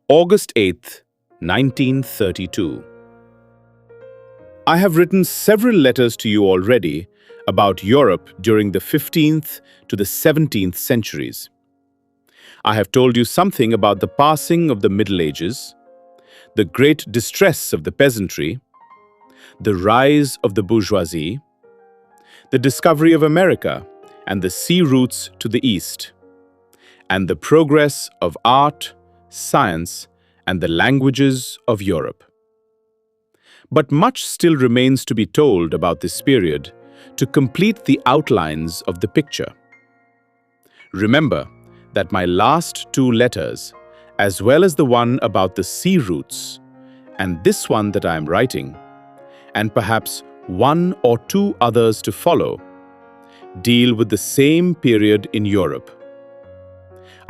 August 8, 1932. I have written several letters to you already about Europe during the 15th to the 17th centuries. I have told you something about the passing of the Middle Ages, the great distress of the peasantry, the rise of the bourgeoisie, the discovery of America and the sea routes to the east, and the progress of art, science, and the languages of Europe. But much still remains to be told about this period to complete the outlines of the picture. Remember that my last two letters, as well as the one about the sea routes, and this one that I am writing, and perhaps one or two others to follow, deal with the same period in Europe.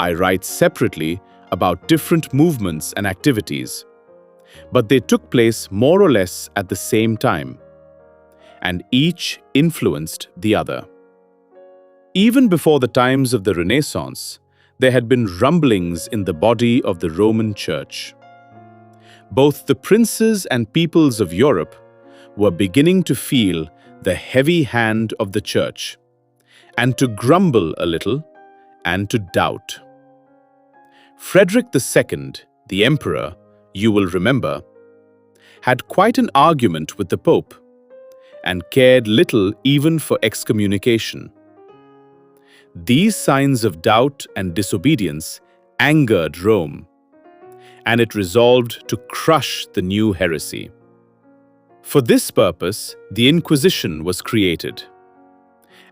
I write separately about different movements and activities, but they took place more or less at the same time, and each influenced the other. Even before the times of the Renaissance, there had been rumblings in the body of the Roman Church. Both the princes and peoples of Europe were beginning to feel the heavy hand of the Church, and to grumble a little, and to doubt. Frederick II, the Emperor, you will remember, had quite an argument with the Pope, and cared little even for excommunication. These signs of doubt and disobedience angered Rome, and it resolved to crush the new heresy. For this purpose, the Inquisition was created,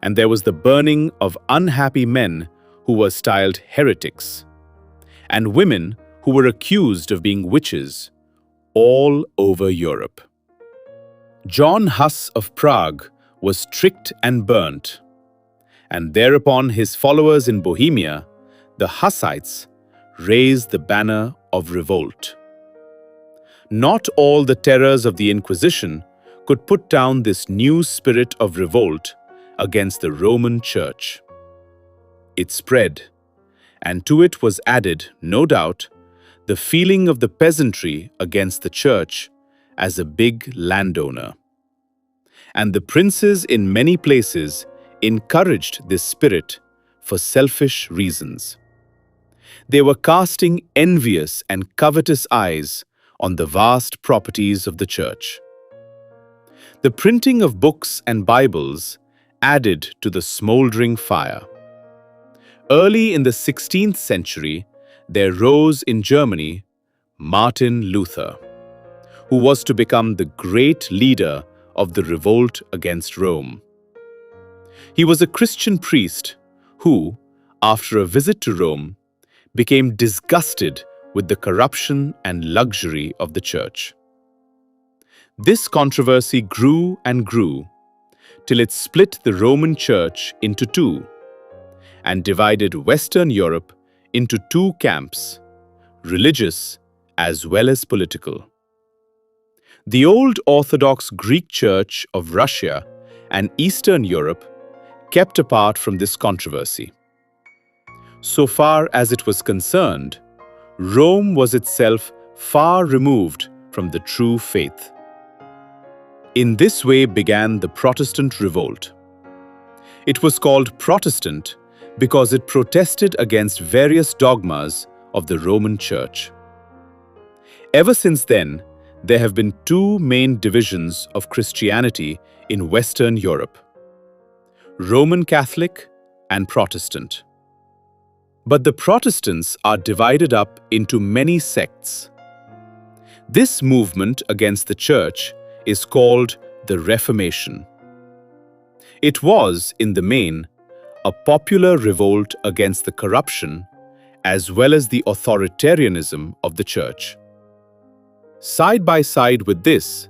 and there was the burning of unhappy men who were styled heretics, and women who were accused of being witches, all over Europe. John Huss of Prague was tricked and burnt, and thereupon his followers in Bohemia, the Hussites, raised the banner of revolt. Not all the terrors of the Inquisition could put down this new spirit of revolt against the Roman Church. It spread, and to it was added, no doubt, the feeling of the peasantry against the Church as a big landowner. And the princes in many places encouraged this spirit for selfish reasons. They were casting envious and covetous eyes on the vast properties of the Church. The printing of books and Bibles added to the smoldering fire. Early in the 16th century, there rose in Germany Martin Luther, who was to become the great leader of the revolt against Rome. He was a Christian priest who, after a visit to Rome, became disgusted with the corruption and luxury of the Church. This controversy grew and grew till it split the Roman Church into two and divided Western Europe into two camps, religious as well as political. The old Orthodox Greek Church of Russia and Eastern Europe kept apart from this controversy. So far as it was concerned, Rome was itself far removed from the true faith. In this way began the Protestant Revolt. It was called Protestant because it protested against various dogmas of the Roman Church. Ever since then, there have been two main divisions of Christianity in Western Europe: Roman Catholic and Protestant. But the Protestants are divided up into many sects. This movement against the Church is called the Reformation. It was, in the main, a popular revolt against the corruption as well as the authoritarianism of the Church. Side by side with this,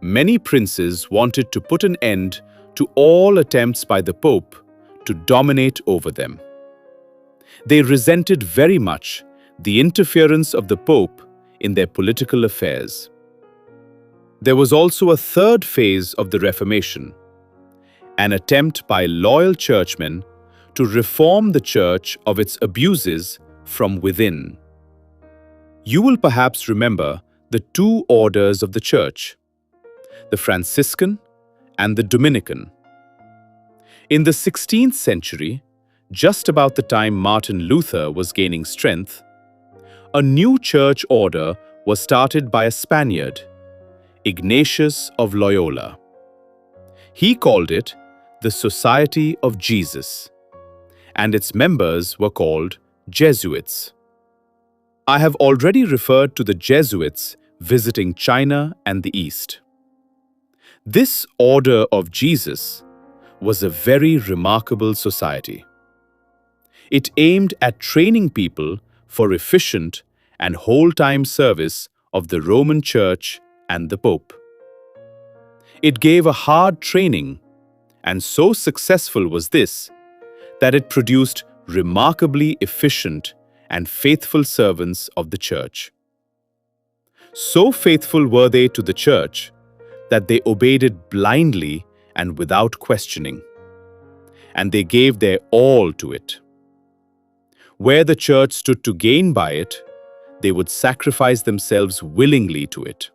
many princes wanted to put an end to all attempts by the Pope to dominate over them. They resented very much the interference of the Pope in their political affairs. There was also a third phase of the Reformation, an attempt by loyal churchmen to reform the Church of its abuses from within. You will perhaps remember the two orders of the Church, the Franciscan and the Dominican. In the 16th century, just about the time Martin Luther was gaining strength, a new church order was started by a Spaniard, Ignatius of Loyola. He called it the Society of Jesus, and its members were called Jesuits. I have already referred to the Jesuits visiting China and the East. This Order of Jesus was a very remarkable society. It aimed at training people for efficient and whole-time service of the Roman Church and the Pope. It gave a hard training, and so successful was this that it produced remarkably efficient and faithful servants of the Church. So faithful were they to the Church that they obeyed it blindly and without questioning, and they gave their all to it. Where the Church stood to gain by it, they would sacrifice themselves willingly to it.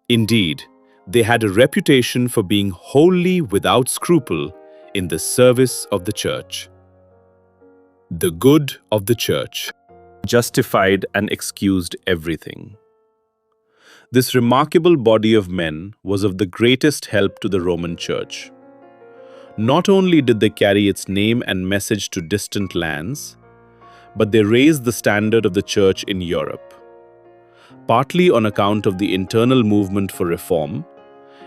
Indeed, they had a reputation for being wholly without scruple in the service of the Church. The good of the Church justified and excused everything. This remarkable body of men was of the greatest help to the Roman Church. Not only did they carry its name and message to distant lands, but they raised the standard of the Church in Europe. Partly on account of the internal movement for reform,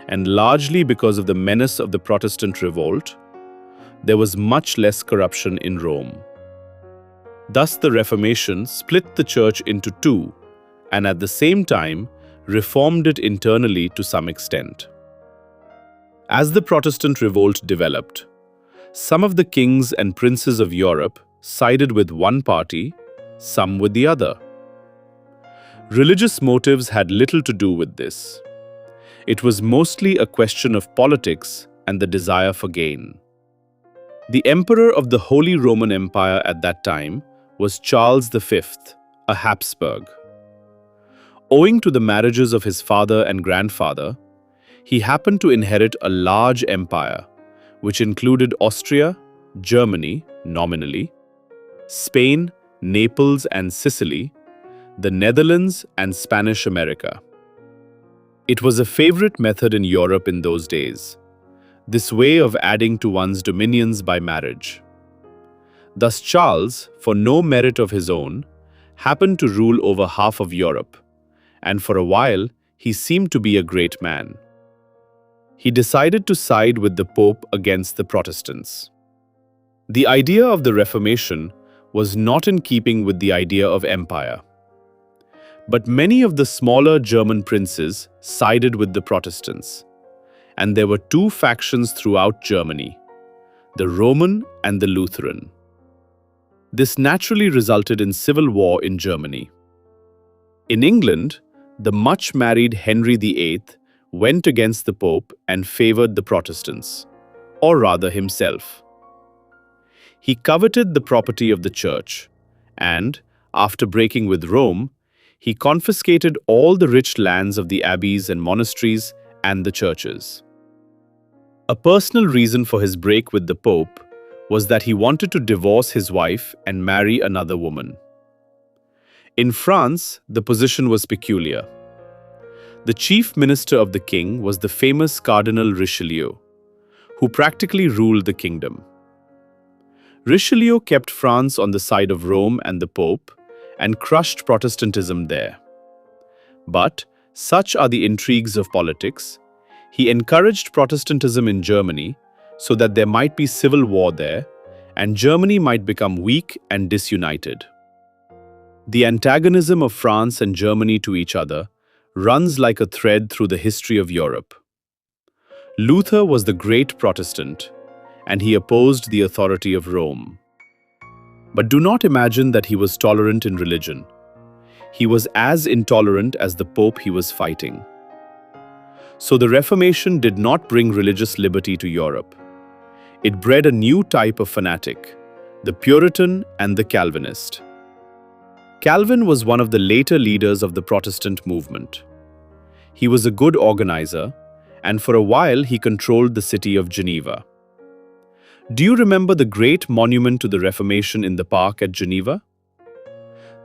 and largely because of the menace of the Protestant Revolt, there was much less corruption in Rome. Thus the Reformation split the Church into two, and at the same time reformed it internally to some extent. As the Protestant Revolt developed, some of the kings and princes of Europe sided with one party, some with the other. Religious motives had little to do with this. It was mostly a question of politics and the desire for gain. The emperor of the Holy Roman Empire at that time was Charles V, a Habsburg. Owing to the marriages of his father and grandfather, he happened to inherit a large empire, which included Austria, Germany, nominally, Spain, Naples and Sicily, the Netherlands and Spanish America. It was a favorite method in Europe in those days, this way of adding to one's dominions by marriage. Thus Charles, for no merit of his own, happened to rule over half of Europe, and for a while he seemed to be a great man. He decided to side with the Pope against the Protestants. The idea of the Reformation was not in keeping with the idea of empire. But many of the smaller German princes sided with the Protestants, and there were two factions throughout Germany, the Roman and the Lutheran. This naturally resulted in civil war in Germany. In England, the much-married Henry VIII went against the Pope and favored the Protestants, or rather himself. He coveted the property of the Church, and, after breaking with Rome, he confiscated all the rich lands of the abbeys and monasteries and the churches. A personal reason for his break with the Pope was that he wanted to divorce his wife and marry another woman. In France, the position was peculiar. The chief minister of the king was the famous Cardinal Richelieu, who practically ruled the kingdom. Richelieu kept France on the side of Rome and the Pope and crushed Protestantism there. But, such are the intrigues of politics, he encouraged Protestantism in Germany so that there might be civil war there and Germany might become weak and disunited. The antagonism of France and Germany to each other runs like a thread through the history of Europe. Luther was the great Protestant, and he opposed the authority of Rome. But do not imagine that he was tolerant in religion. He was as intolerant as the Pope he was fighting. So the Reformation did not bring religious liberty to Europe. It bred a new type of fanatic, the Puritan and the Calvinist. Calvin was one of the later leaders of the Protestant movement. He was a good organizer, and for a while he controlled the city of Geneva. Do you remember the great monument to the Reformation in the park at Geneva?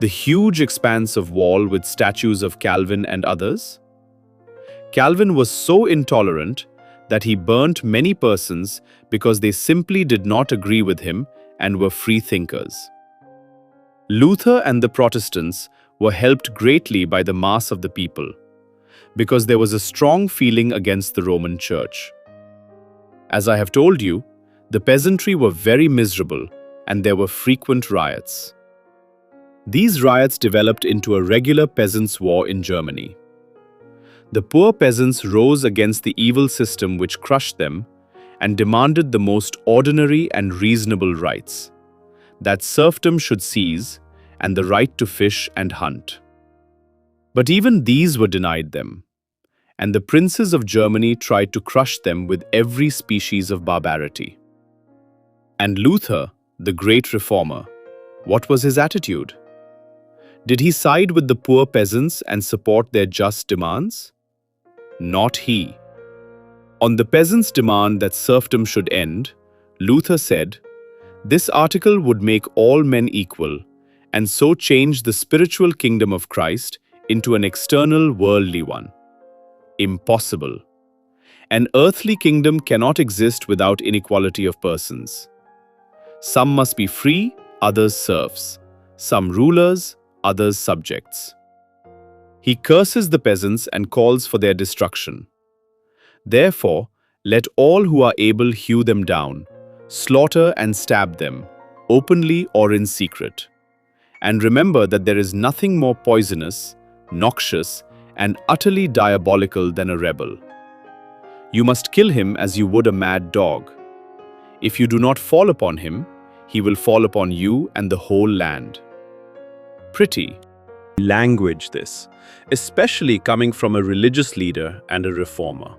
The huge expanse of wall with statues of Calvin and others? Calvin was so intolerant that he burnt many persons because they simply did not agree with him and were free thinkers. Luther and the Protestants were helped greatly by the mass of the people, because there was a strong feeling against the Roman Church. As I have told you, the peasantry were very miserable and there were frequent riots. These riots developed into a regular peasants' war in Germany. The poor peasants rose against the evil system which crushed them and demanded the most ordinary and reasonable rights, that serfdom should cease and the right to fish and hunt. But even these were denied them, and the princes of Germany tried to crush them with every species of barbarity. And Luther, the great reformer, what was his attitude? Did he side with the poor peasants and support their just demands? Not he. On the peasants' demand that serfdom should end, Luther said, "This article would make all men equal, and so change the spiritual kingdom of Christ into an external worldly one. Impossible. An earthly kingdom cannot exist without inequality of persons. Some must be free, others serfs. Some rulers, others subjects." He curses the peasants and calls for their destruction. Therefore, let all who are able hew them down, slaughter and stab them, openly or in secret. And remember that there is nothing more poisonous, noxious, and utterly diabolical than a rebel. You must kill him as you would a mad dog. If you do not fall upon him, he will fall upon you and the whole land. Pretty language this, especially coming from a religious leader and a reformer.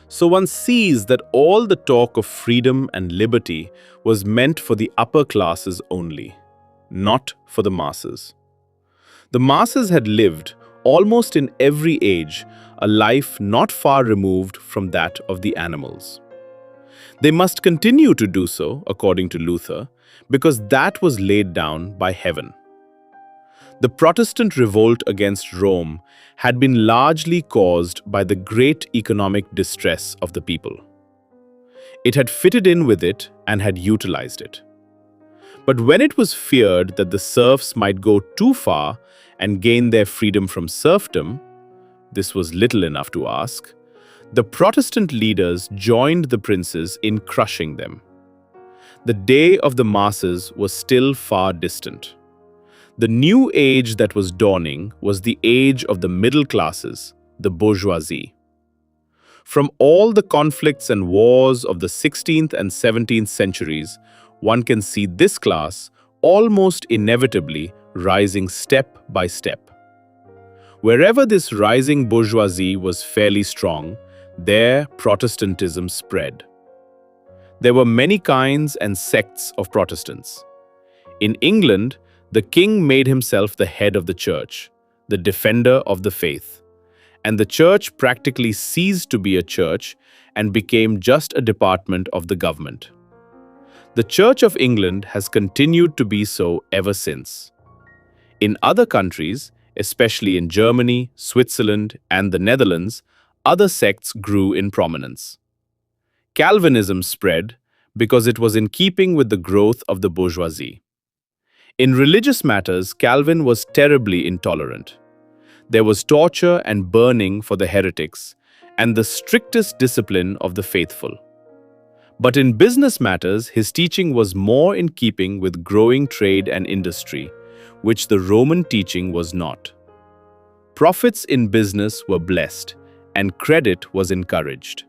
So one sees that all the talk of freedom and liberty was meant for the upper classes only, not for the masses. The masses had lived, almost in every age, a life not far removed from that of the animals. They must continue to do so, according to Luther, because that was laid down by heaven. The Protestant revolt against Rome had been largely caused by the great economic distress of the people. It had fitted in with it and had utilized it. But when it was feared that the serfs might go too far and gain their freedom from serfdom, this was little enough to ask, the Protestant leaders joined the princes in crushing them. The day of the masses was still far distant. The new age that was dawning was the age of the middle classes, the bourgeoisie. From all the conflicts and wars of the 16th and 17th centuries, one can see this class almost inevitably rising step by step. Wherever this rising bourgeoisie was fairly strong, there Protestantism spread. There were many kinds and sects of Protestants. In England, the king made himself the head of the church, the defender of the faith, and the church practically ceased to be a church and became just a department of the government. The Church of England has continued to be so ever since. In other countries, especially in Germany, Switzerland, and the Netherlands, other sects grew in prominence. Calvinism spread, because it was in keeping with the growth of the bourgeoisie. In religious matters, Calvin was terribly intolerant. There was torture and burning for the heretics, and the strictest discipline of the faithful. But in business matters, his teaching was more in keeping with growing trade and industry, which the Roman teaching was not. Profits in business were blessed, and credit was encouraged.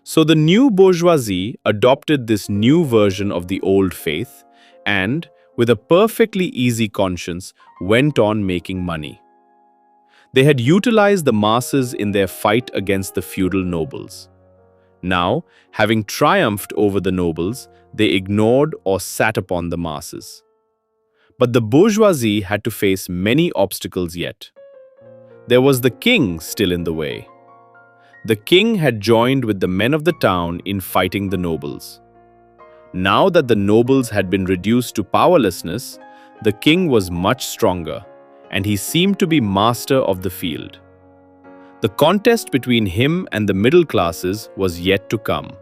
So the new bourgeoisie adopted this new version of the old faith and, with a perfectly easy conscience, went on making money. They had utilized the masses in their fight against the feudal nobles. Now, having triumphed over the nobles, they ignored or sat upon the masses. But the bourgeoisie had to face many obstacles yet. There was the king still in the way. The king had joined with the men of the town in fighting the nobles. Now that the nobles had been reduced to powerlessness, the king was much stronger, and he seemed to be master of the field. The contest between him and the middle classes was yet to come.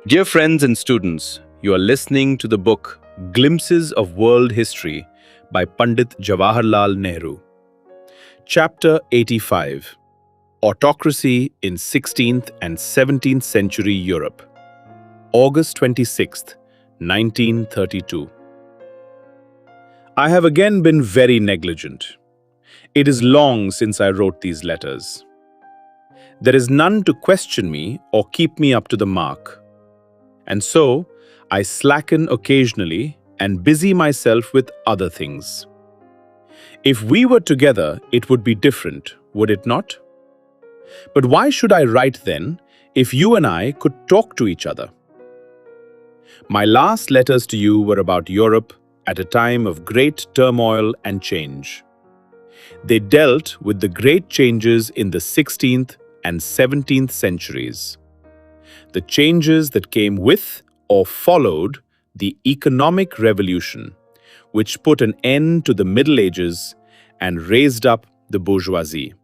Dear friends and students, you are listening to the book Glimpses of World History by Pandit Jawaharlal Nehru. Chapter 85, Autocracy in 16th and 17th Century Europe. August 26, 1932. I have again been very negligent. It is long since I wrote these letters. There is none to question me or keep me up to the mark. And so, I slacken occasionally and busy myself with other things. If we were together, it would be different, would it not? But why should I write then, if you and I could talk to each other? My last letters to you were about Europe at a time of great turmoil and change. They dealt with the great changes in the 16th and 17th centuries. The changes that came with or followed the economic revolution, which put an end to the Middle Ages and raised up the bourgeoisie.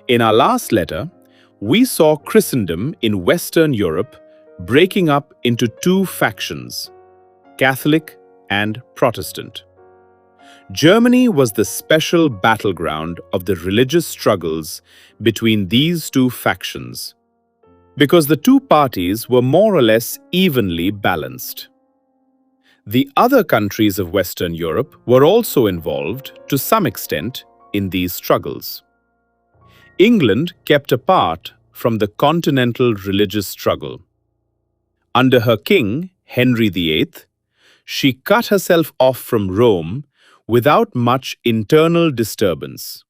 In our last letter, we saw Christendom in Western Europe breaking up into two factions, Catholic and Protestant. Germany was the special battleground of the religious struggles between these two factions, because the two parties were more or less evenly balanced. The other countries of Western Europe were also involved, to some extent, in these struggles. England kept apart from the continental religious struggle. Under her king, Henry VIII, she cut herself off from Rome without much internal disturbance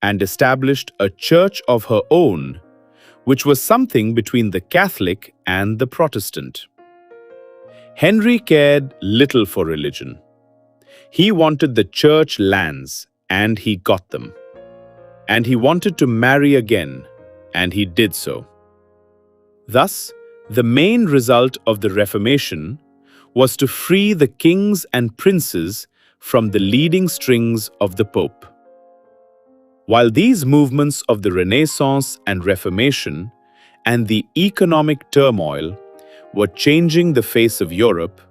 and established a church of her own, which was something between the Catholic and the Protestant. Henry cared little for religion. He wanted the church lands, and he got them. And he wanted to marry again, and he did so. Thus, the main result of the Reformation was to free the kings and princes from the leading strings of the Pope. While these movements of the Renaissance and Reformation and the economic turmoil were changing the face of Europe,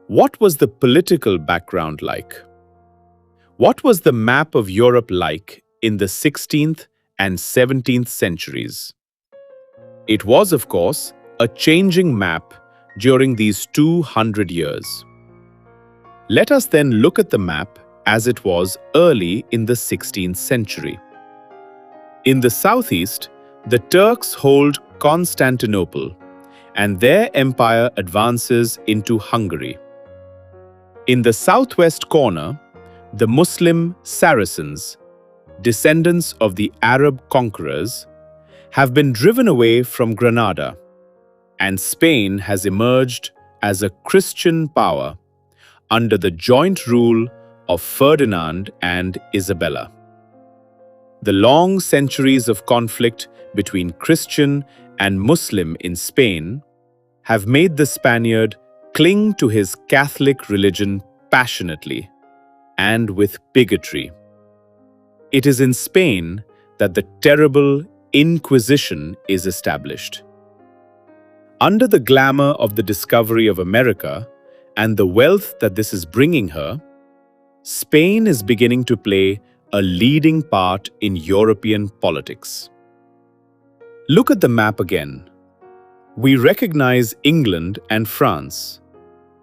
what was the political background like? What was the map of Europe like in the 16th and 17th centuries? It was, of course, a changing map during these 200 years. Let us then look at the map as it was early in the 16th century. In the southeast, the Turks hold Constantinople, and their empire advances into Hungary. In the southwest corner, the Muslim Saracens, descendants of the Arab conquerors, have been driven away from Granada, and Spain has emerged as a Christian power under the joint rule of Ferdinand and Isabella. The long centuries of conflict between Christian and Muslim in Spain have made the Spaniard cling to his Catholic religion passionately and with bigotry. It is in Spain that the terrible Inquisition is established. Under the glamour of the discovery of America and the wealth that this is bringing her, Spain is beginning to play a leading part in European politics. Look at the map again. We recognize England and France,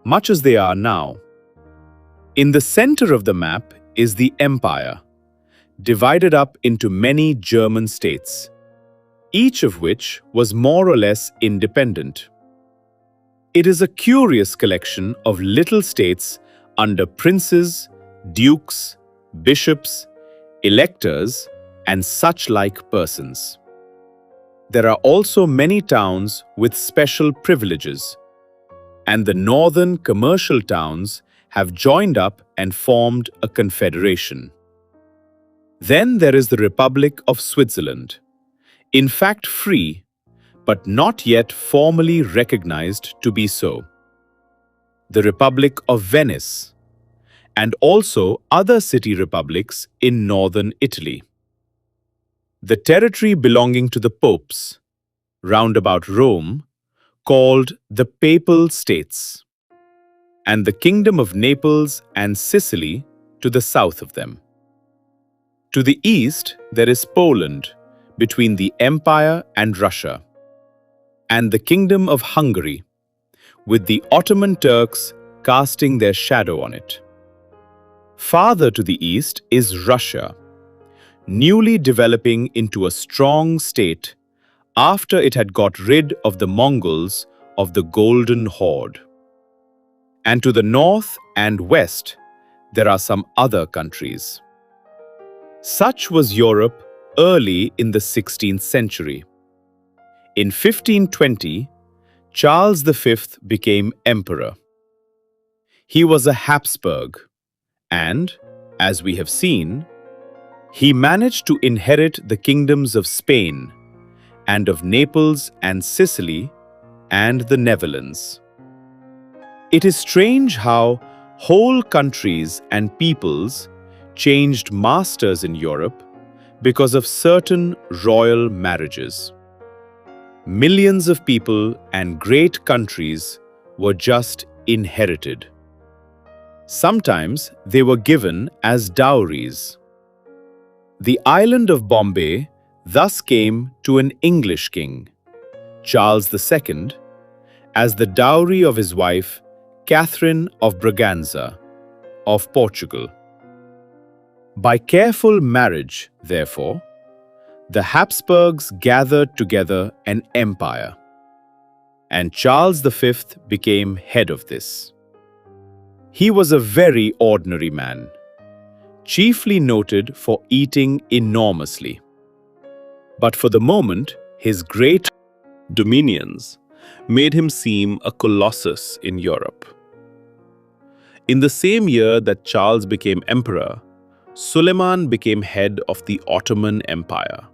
much as they are now. In the center of the map is the empire, divided up into many German states, each of which was more or less independent. It is a curious collection of little states under princes, dukes, bishops, electors, and such like persons. There are also many towns with special privileges, and the northern commercial towns have joined up and formed a confederation. Then there is the Republic of Switzerland, in fact free, but not yet formally recognized to be so. The Republic of Venice, and also other city republics in northern Italy. The territory belonging to the popes, round about Rome, called the Papal States, and the Kingdom of Naples and Sicily to the south of them. To the east, there is Poland, between the Empire and Russia, and the Kingdom of Hungary, with the Ottoman Turks casting their shadow on it. Farther to the east is Russia, newly developing into a strong state after it had got rid of the Mongols of the Golden Horde. And to the north and west, there are some other countries. Such was Europe early in the 16th century. In 1520, Charles V became emperor. He was a Habsburg, and, as we have seen, he managed to inherit the kingdoms of Spain and of Naples and Sicily and the Netherlands. It is strange how whole countries and peoples changed masters in Europe because of certain royal marriages. Millions of people and great countries were just inherited. Sometimes they were given as dowries. The island of Bombay thus came to an English king, Charles II, as the dowry of his wife, Catherine of Braganza, of Portugal. By careful marriage, therefore, the Habsburgs gathered together an empire, and Charles V became head of this. He was a very ordinary man, chiefly noted for eating enormously. But for the moment, his great dominions made him seem a colossus in Europe. In the same year that Charles became emperor, Suleiman became head of the Ottoman Empire.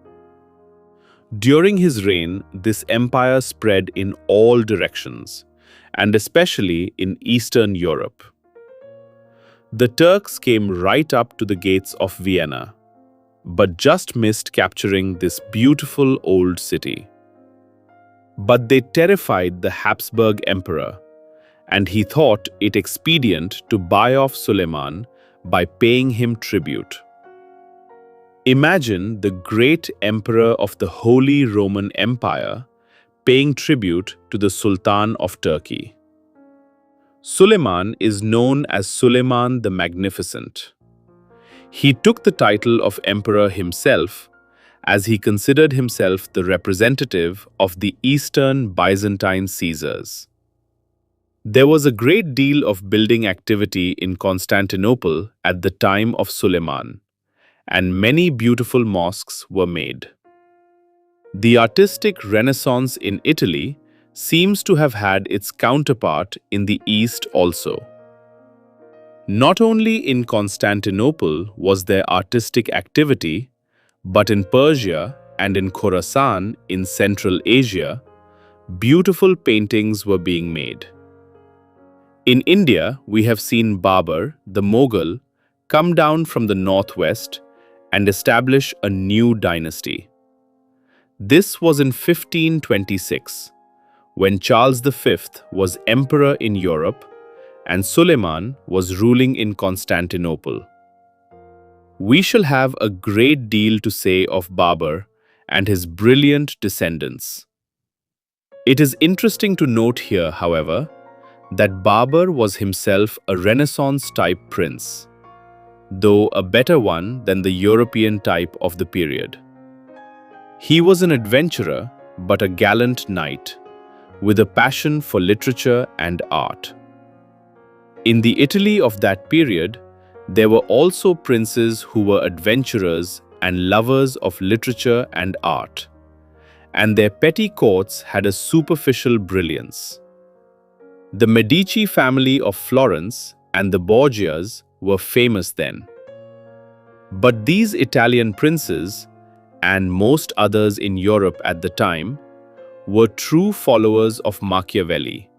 During his reign, this empire spread in all directions, and especially in Eastern Europe. The Turks came right up to the gates of Vienna, but just missed capturing this beautiful old city. But they terrified the Habsburg emperor, and he thought it expedient to buy off Suleiman by paying him tribute. Imagine the great emperor of the Holy Roman Empire paying tribute to the Sultan of Turkey. Suleiman is known as Suleiman the Magnificent. He took the title of emperor himself, as he considered himself the representative of the Eastern Byzantine Caesars. There was a great deal of building activity in Constantinople at the time of Suleiman, and many beautiful mosques were made. The artistic renaissance in Italy seems to have had its counterpart in the East also. Not only in Constantinople was there artistic activity, but in Persia and in Khorasan in Central Asia, beautiful paintings were being made. In India, we have seen Babur, the Mughal, come down from the northwest and establish a new dynasty. This was in 1526, when Charles V was emperor in Europe and Suleiman was ruling in Constantinople. We shall have a great deal to say of Babur and his brilliant descendants. It is interesting to note here, however, that Babur was himself a Renaissance-type prince, though a better one than the European type of the period. He was an adventurer, but a gallant knight, with a passion for literature and art. In the Italy of that period, there were also princes who were adventurers and lovers of literature and art, and their petty courts had a superficial brilliance. The Medici family of Florence and the Borgias were famous then. But these Italian princes, and most others in Europe at the time, were true followers of Machiavelli,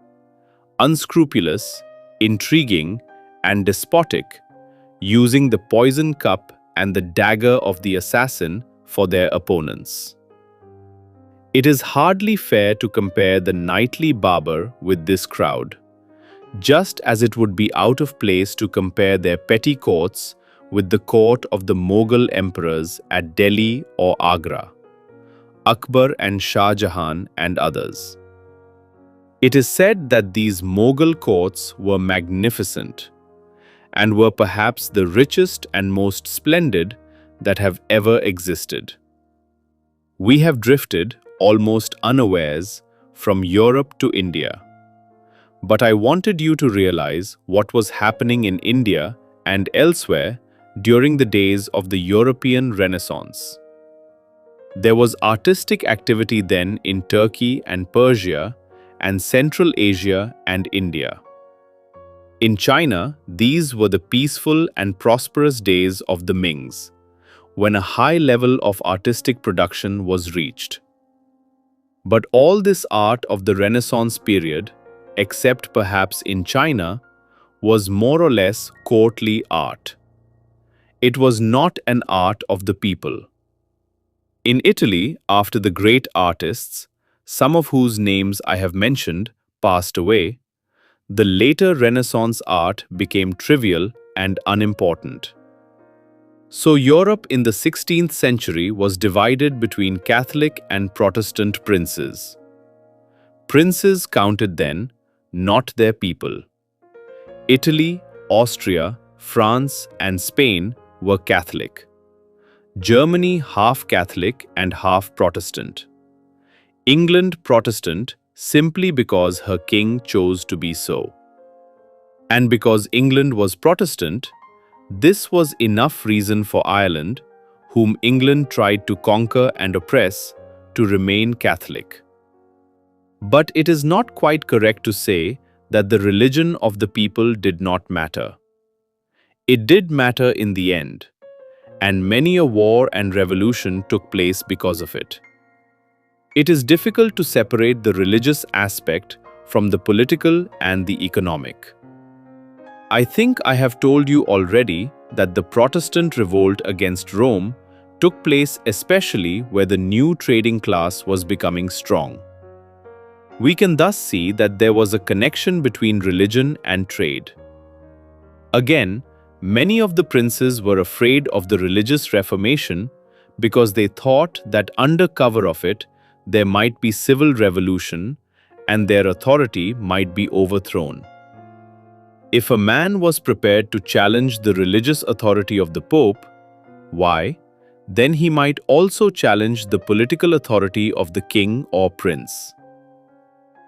unscrupulous, intriguing, and despotic, using the poison cup and the dagger of the assassin for their opponents. It is hardly fair to compare the knightly Babur with this crowd, just as it would be out of place to compare their petty courts with the court of the Mughal emperors at Delhi or Agra, Akbar and Shah Jahan and others. It is said that these Mughal courts were magnificent and were perhaps the richest and most splendid that have ever existed. We have drifted, almost unawares, from Europe to India. But I wanted you to realize what was happening in India and elsewhere during the days of the European Renaissance. There was artistic activity then in Turkey and Persia and Central Asia and India. In China, these were the peaceful and prosperous days of the Mings, when a high level of artistic production was reached. But all this art of the Renaissance period, except perhaps in China, was more or less courtly art. It was not an art of the people. In Italy, after the great artists, some of whose names I have mentioned, passed away, the later Renaissance art became trivial and unimportant. So Europe in the 16th century was divided between Catholic and Protestant princes. Princes counted then, not their people. Italy, Austria, France, and Spain were Catholic. Germany half Catholic and half Protestant. England Protestant simply because her king chose to be so. And because England was Protestant, this was enough reason for Ireland, whom England tried to conquer and oppress, to remain Catholic. But it is not quite correct to say that the religion of the people did not matter. It did matter in the end, and many a war and revolution took place because of it. It is difficult to separate the religious aspect from the political and the economic. I think I have told you already that the Protestant revolt against Rome took place especially where the new trading class was becoming strong. We can thus see that there was a connection between religion and trade. Again, many of the princes were afraid of the religious reformation because they thought that under cover of it, there might be civil revolution and their authority might be overthrown. If a man was prepared to challenge the religious authority of the Pope, why, then he might also challenge the political authority of the king or prince.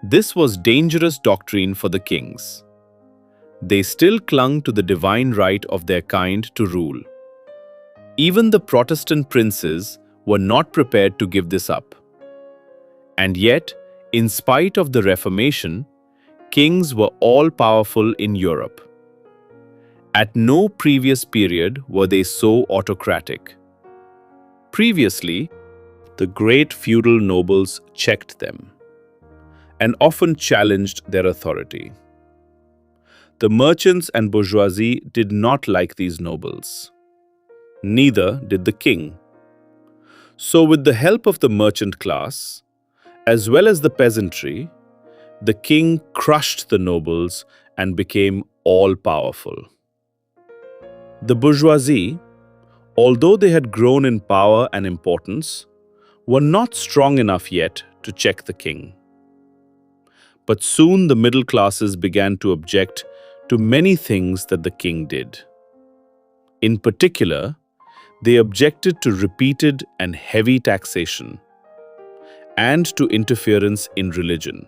This was dangerous doctrine for the kings. They still clung to the divine right of their kind to rule. Even the Protestant princes were not prepared to give this up. And yet, in spite of the Reformation, kings were all-powerful in Europe. At no previous period were they so autocratic. Previously, the great feudal nobles checked them and often challenged their authority. The merchants and bourgeoisie did not like these nobles. Neither did the king. So with the help of the merchant class, as well as the peasantry, the king crushed the nobles and became all-powerful. The bourgeoisie, although they had grown in power and importance, were not strong enough yet to check the king. But soon the middle classes began to object to many things that the king did. In particular, they objected to repeated and heavy taxation and to interference in religion.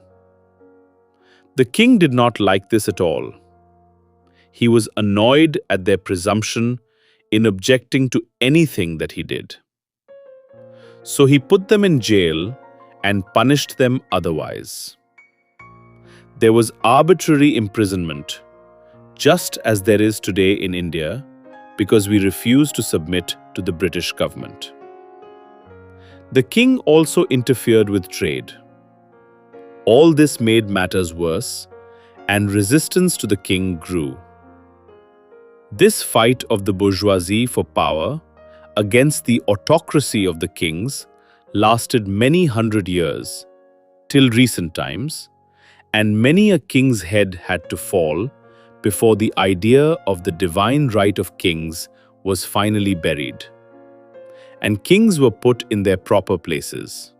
The king did not like this at all. He was annoyed at their presumption in objecting to anything that he did. So he put them in jail and punished them otherwise. There was arbitrary imprisonment, just as there is today in India, because we refuse to submit to the British government. The king also interfered with trade. All this made matters worse, and resistance to the king grew. This fight of the bourgeoisie for power against the autocracy of the kings lasted many hundred years, till recent times, and many a king's head had to fall before the idea of the divine right of kings was finally buried, and kings were put in their proper places.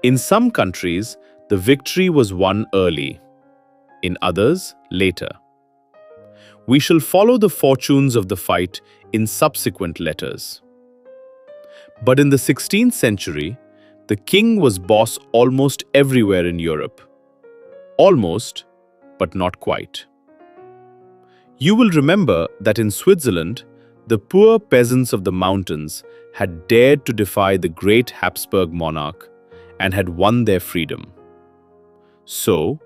In some countries, the victory was won early, in others, later. We shall follow the fortunes of the fight in subsequent letters. But in the 16th century, the king was boss almost everywhere in Europe. Almost, but not quite. You will remember that in Switzerland, the poor peasants of the mountains had dared to defy the great Habsburg monarch and had won their freedom. So,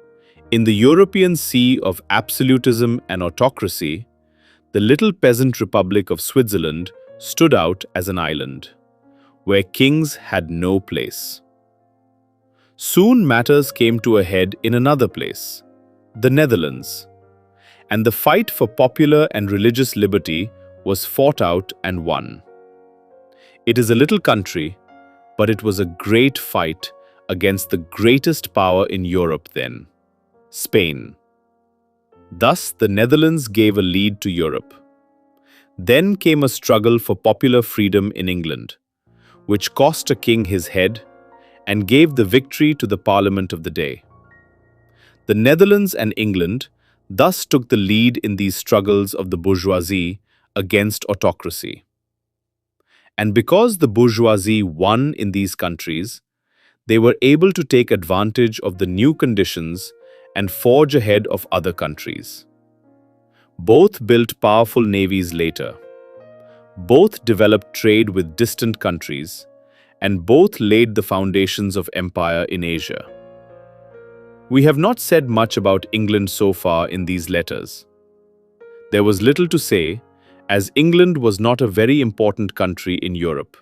in the European sea of absolutism and autocracy, the little peasant republic of Switzerland stood out as an island, where kings had no place. Soon matters came to a head in another place, the Netherlands, and the fight for popular and religious liberty was fought out and won. It is a little country, but it was a great fight against the greatest power in Europe then, Spain. Thus, the Netherlands gave a lead to Europe. Then came a struggle for popular freedom in England, which cost a king his head and gave the victory to the Parliament of the day. The Netherlands and England thus took the lead in these struggles of the bourgeoisie against autocracy. And because the bourgeoisie won in these countries, they were able to take advantage of the new conditions and forge ahead of other countries. Both built powerful navies later. Both developed trade with distant countries, and both laid the foundations of empire in Asia. We have not said much about England so far in these letters. There was little to say, as England was not a very important country in Europe.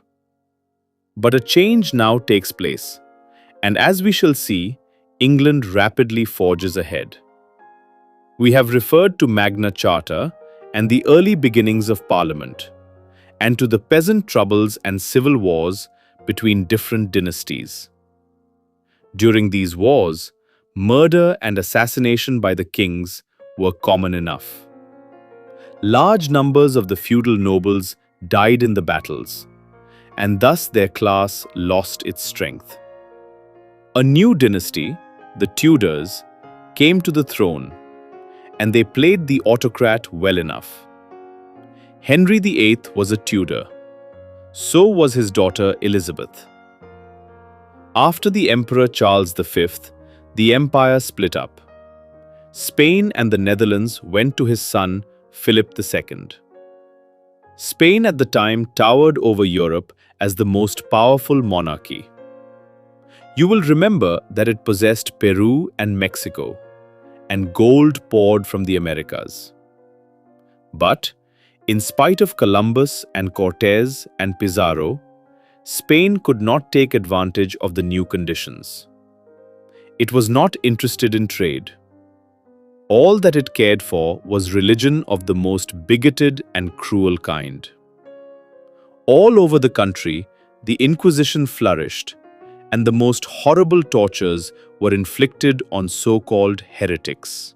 But a change now takes place, and as we shall see, England rapidly forges ahead. We have referred to Magna Charta and the early beginnings of Parliament, and to the peasant troubles and civil wars between different dynasties. During these wars, murder and assassination by the kings were common enough. Large numbers of the feudal nobles died in the battles, and thus their class lost its strength. A new dynasty, the Tudors, came to the throne, and they played the autocrat well enough. Henry VIII was a Tudor. So was his daughter Elizabeth. After the Emperor Charles V, the empire split up. Spain and the Netherlands went to his son Philip II. Spain at the time towered over Europe as the most powerful monarchy. You will remember that it possessed Peru and Mexico, and gold poured from the Americas. But, in spite of Columbus and Cortez and Pizarro, Spain could not take advantage of the new conditions. It was not interested in trade. All that it cared for was religion of the most bigoted and cruel kind. All over the country, the Inquisition flourished, and the most horrible tortures were inflicted on so-called heretics.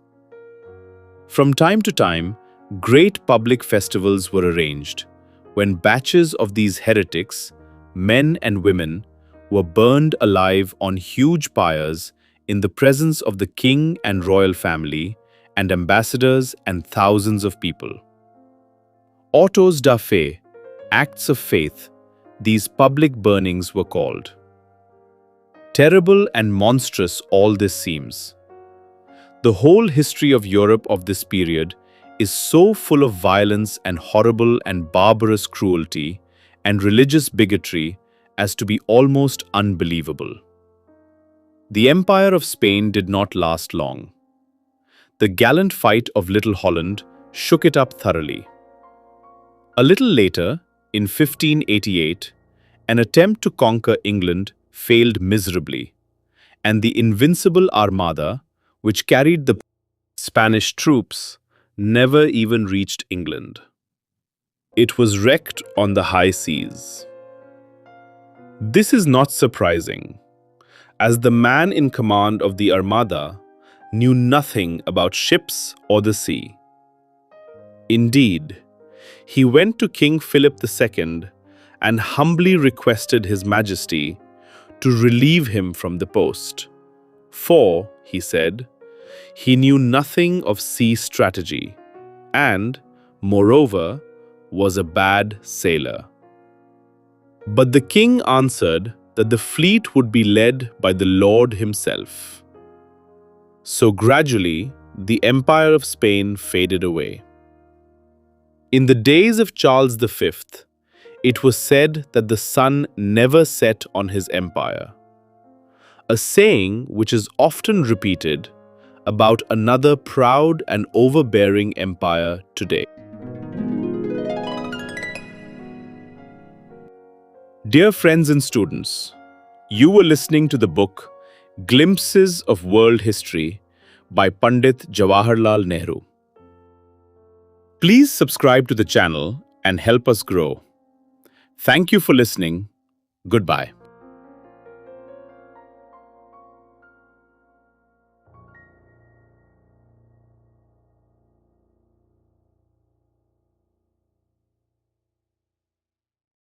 From time to time, great public festivals were arranged, when batches of these heretics, men and women, were burned alive on huge pyres in the presence of the king and royal family and ambassadors and thousands of people. Autos da fe, acts of faith, these public burnings were called. Terrible and monstrous all this seems. The whole history of Europe of this period is so full of violence and horrible and barbarous cruelty and religious bigotry as to be almost unbelievable. The Empire of Spain did not last long. The gallant fight of Little Holland shook it up thoroughly. A little later, in 1588, an attempt to conquer England failed miserably, and the invincible Armada, which carried the Spanish troops, never even reached England. It was wrecked on the high seas. This is not surprising, as the man in command of the Armada knew nothing about ships or the sea. Indeed, he went to King Philip II and humbly requested His Majesty to relieve him from the post, for, he said, he knew nothing of sea strategy and, moreover, was a bad sailor. But the king answered that the fleet would be led by the Lord himself. So gradually, the Empire of Spain faded away. In the days of Charles V, it was said that the sun never set on his empire, a saying which is often repeated about another proud and overbearing empire today. Dear friends and students, you were listening to the book Glimpses of World History by Pandit Jawaharlal Nehru. Please subscribe to the channel and help us grow. Thank you for listening. Goodbye.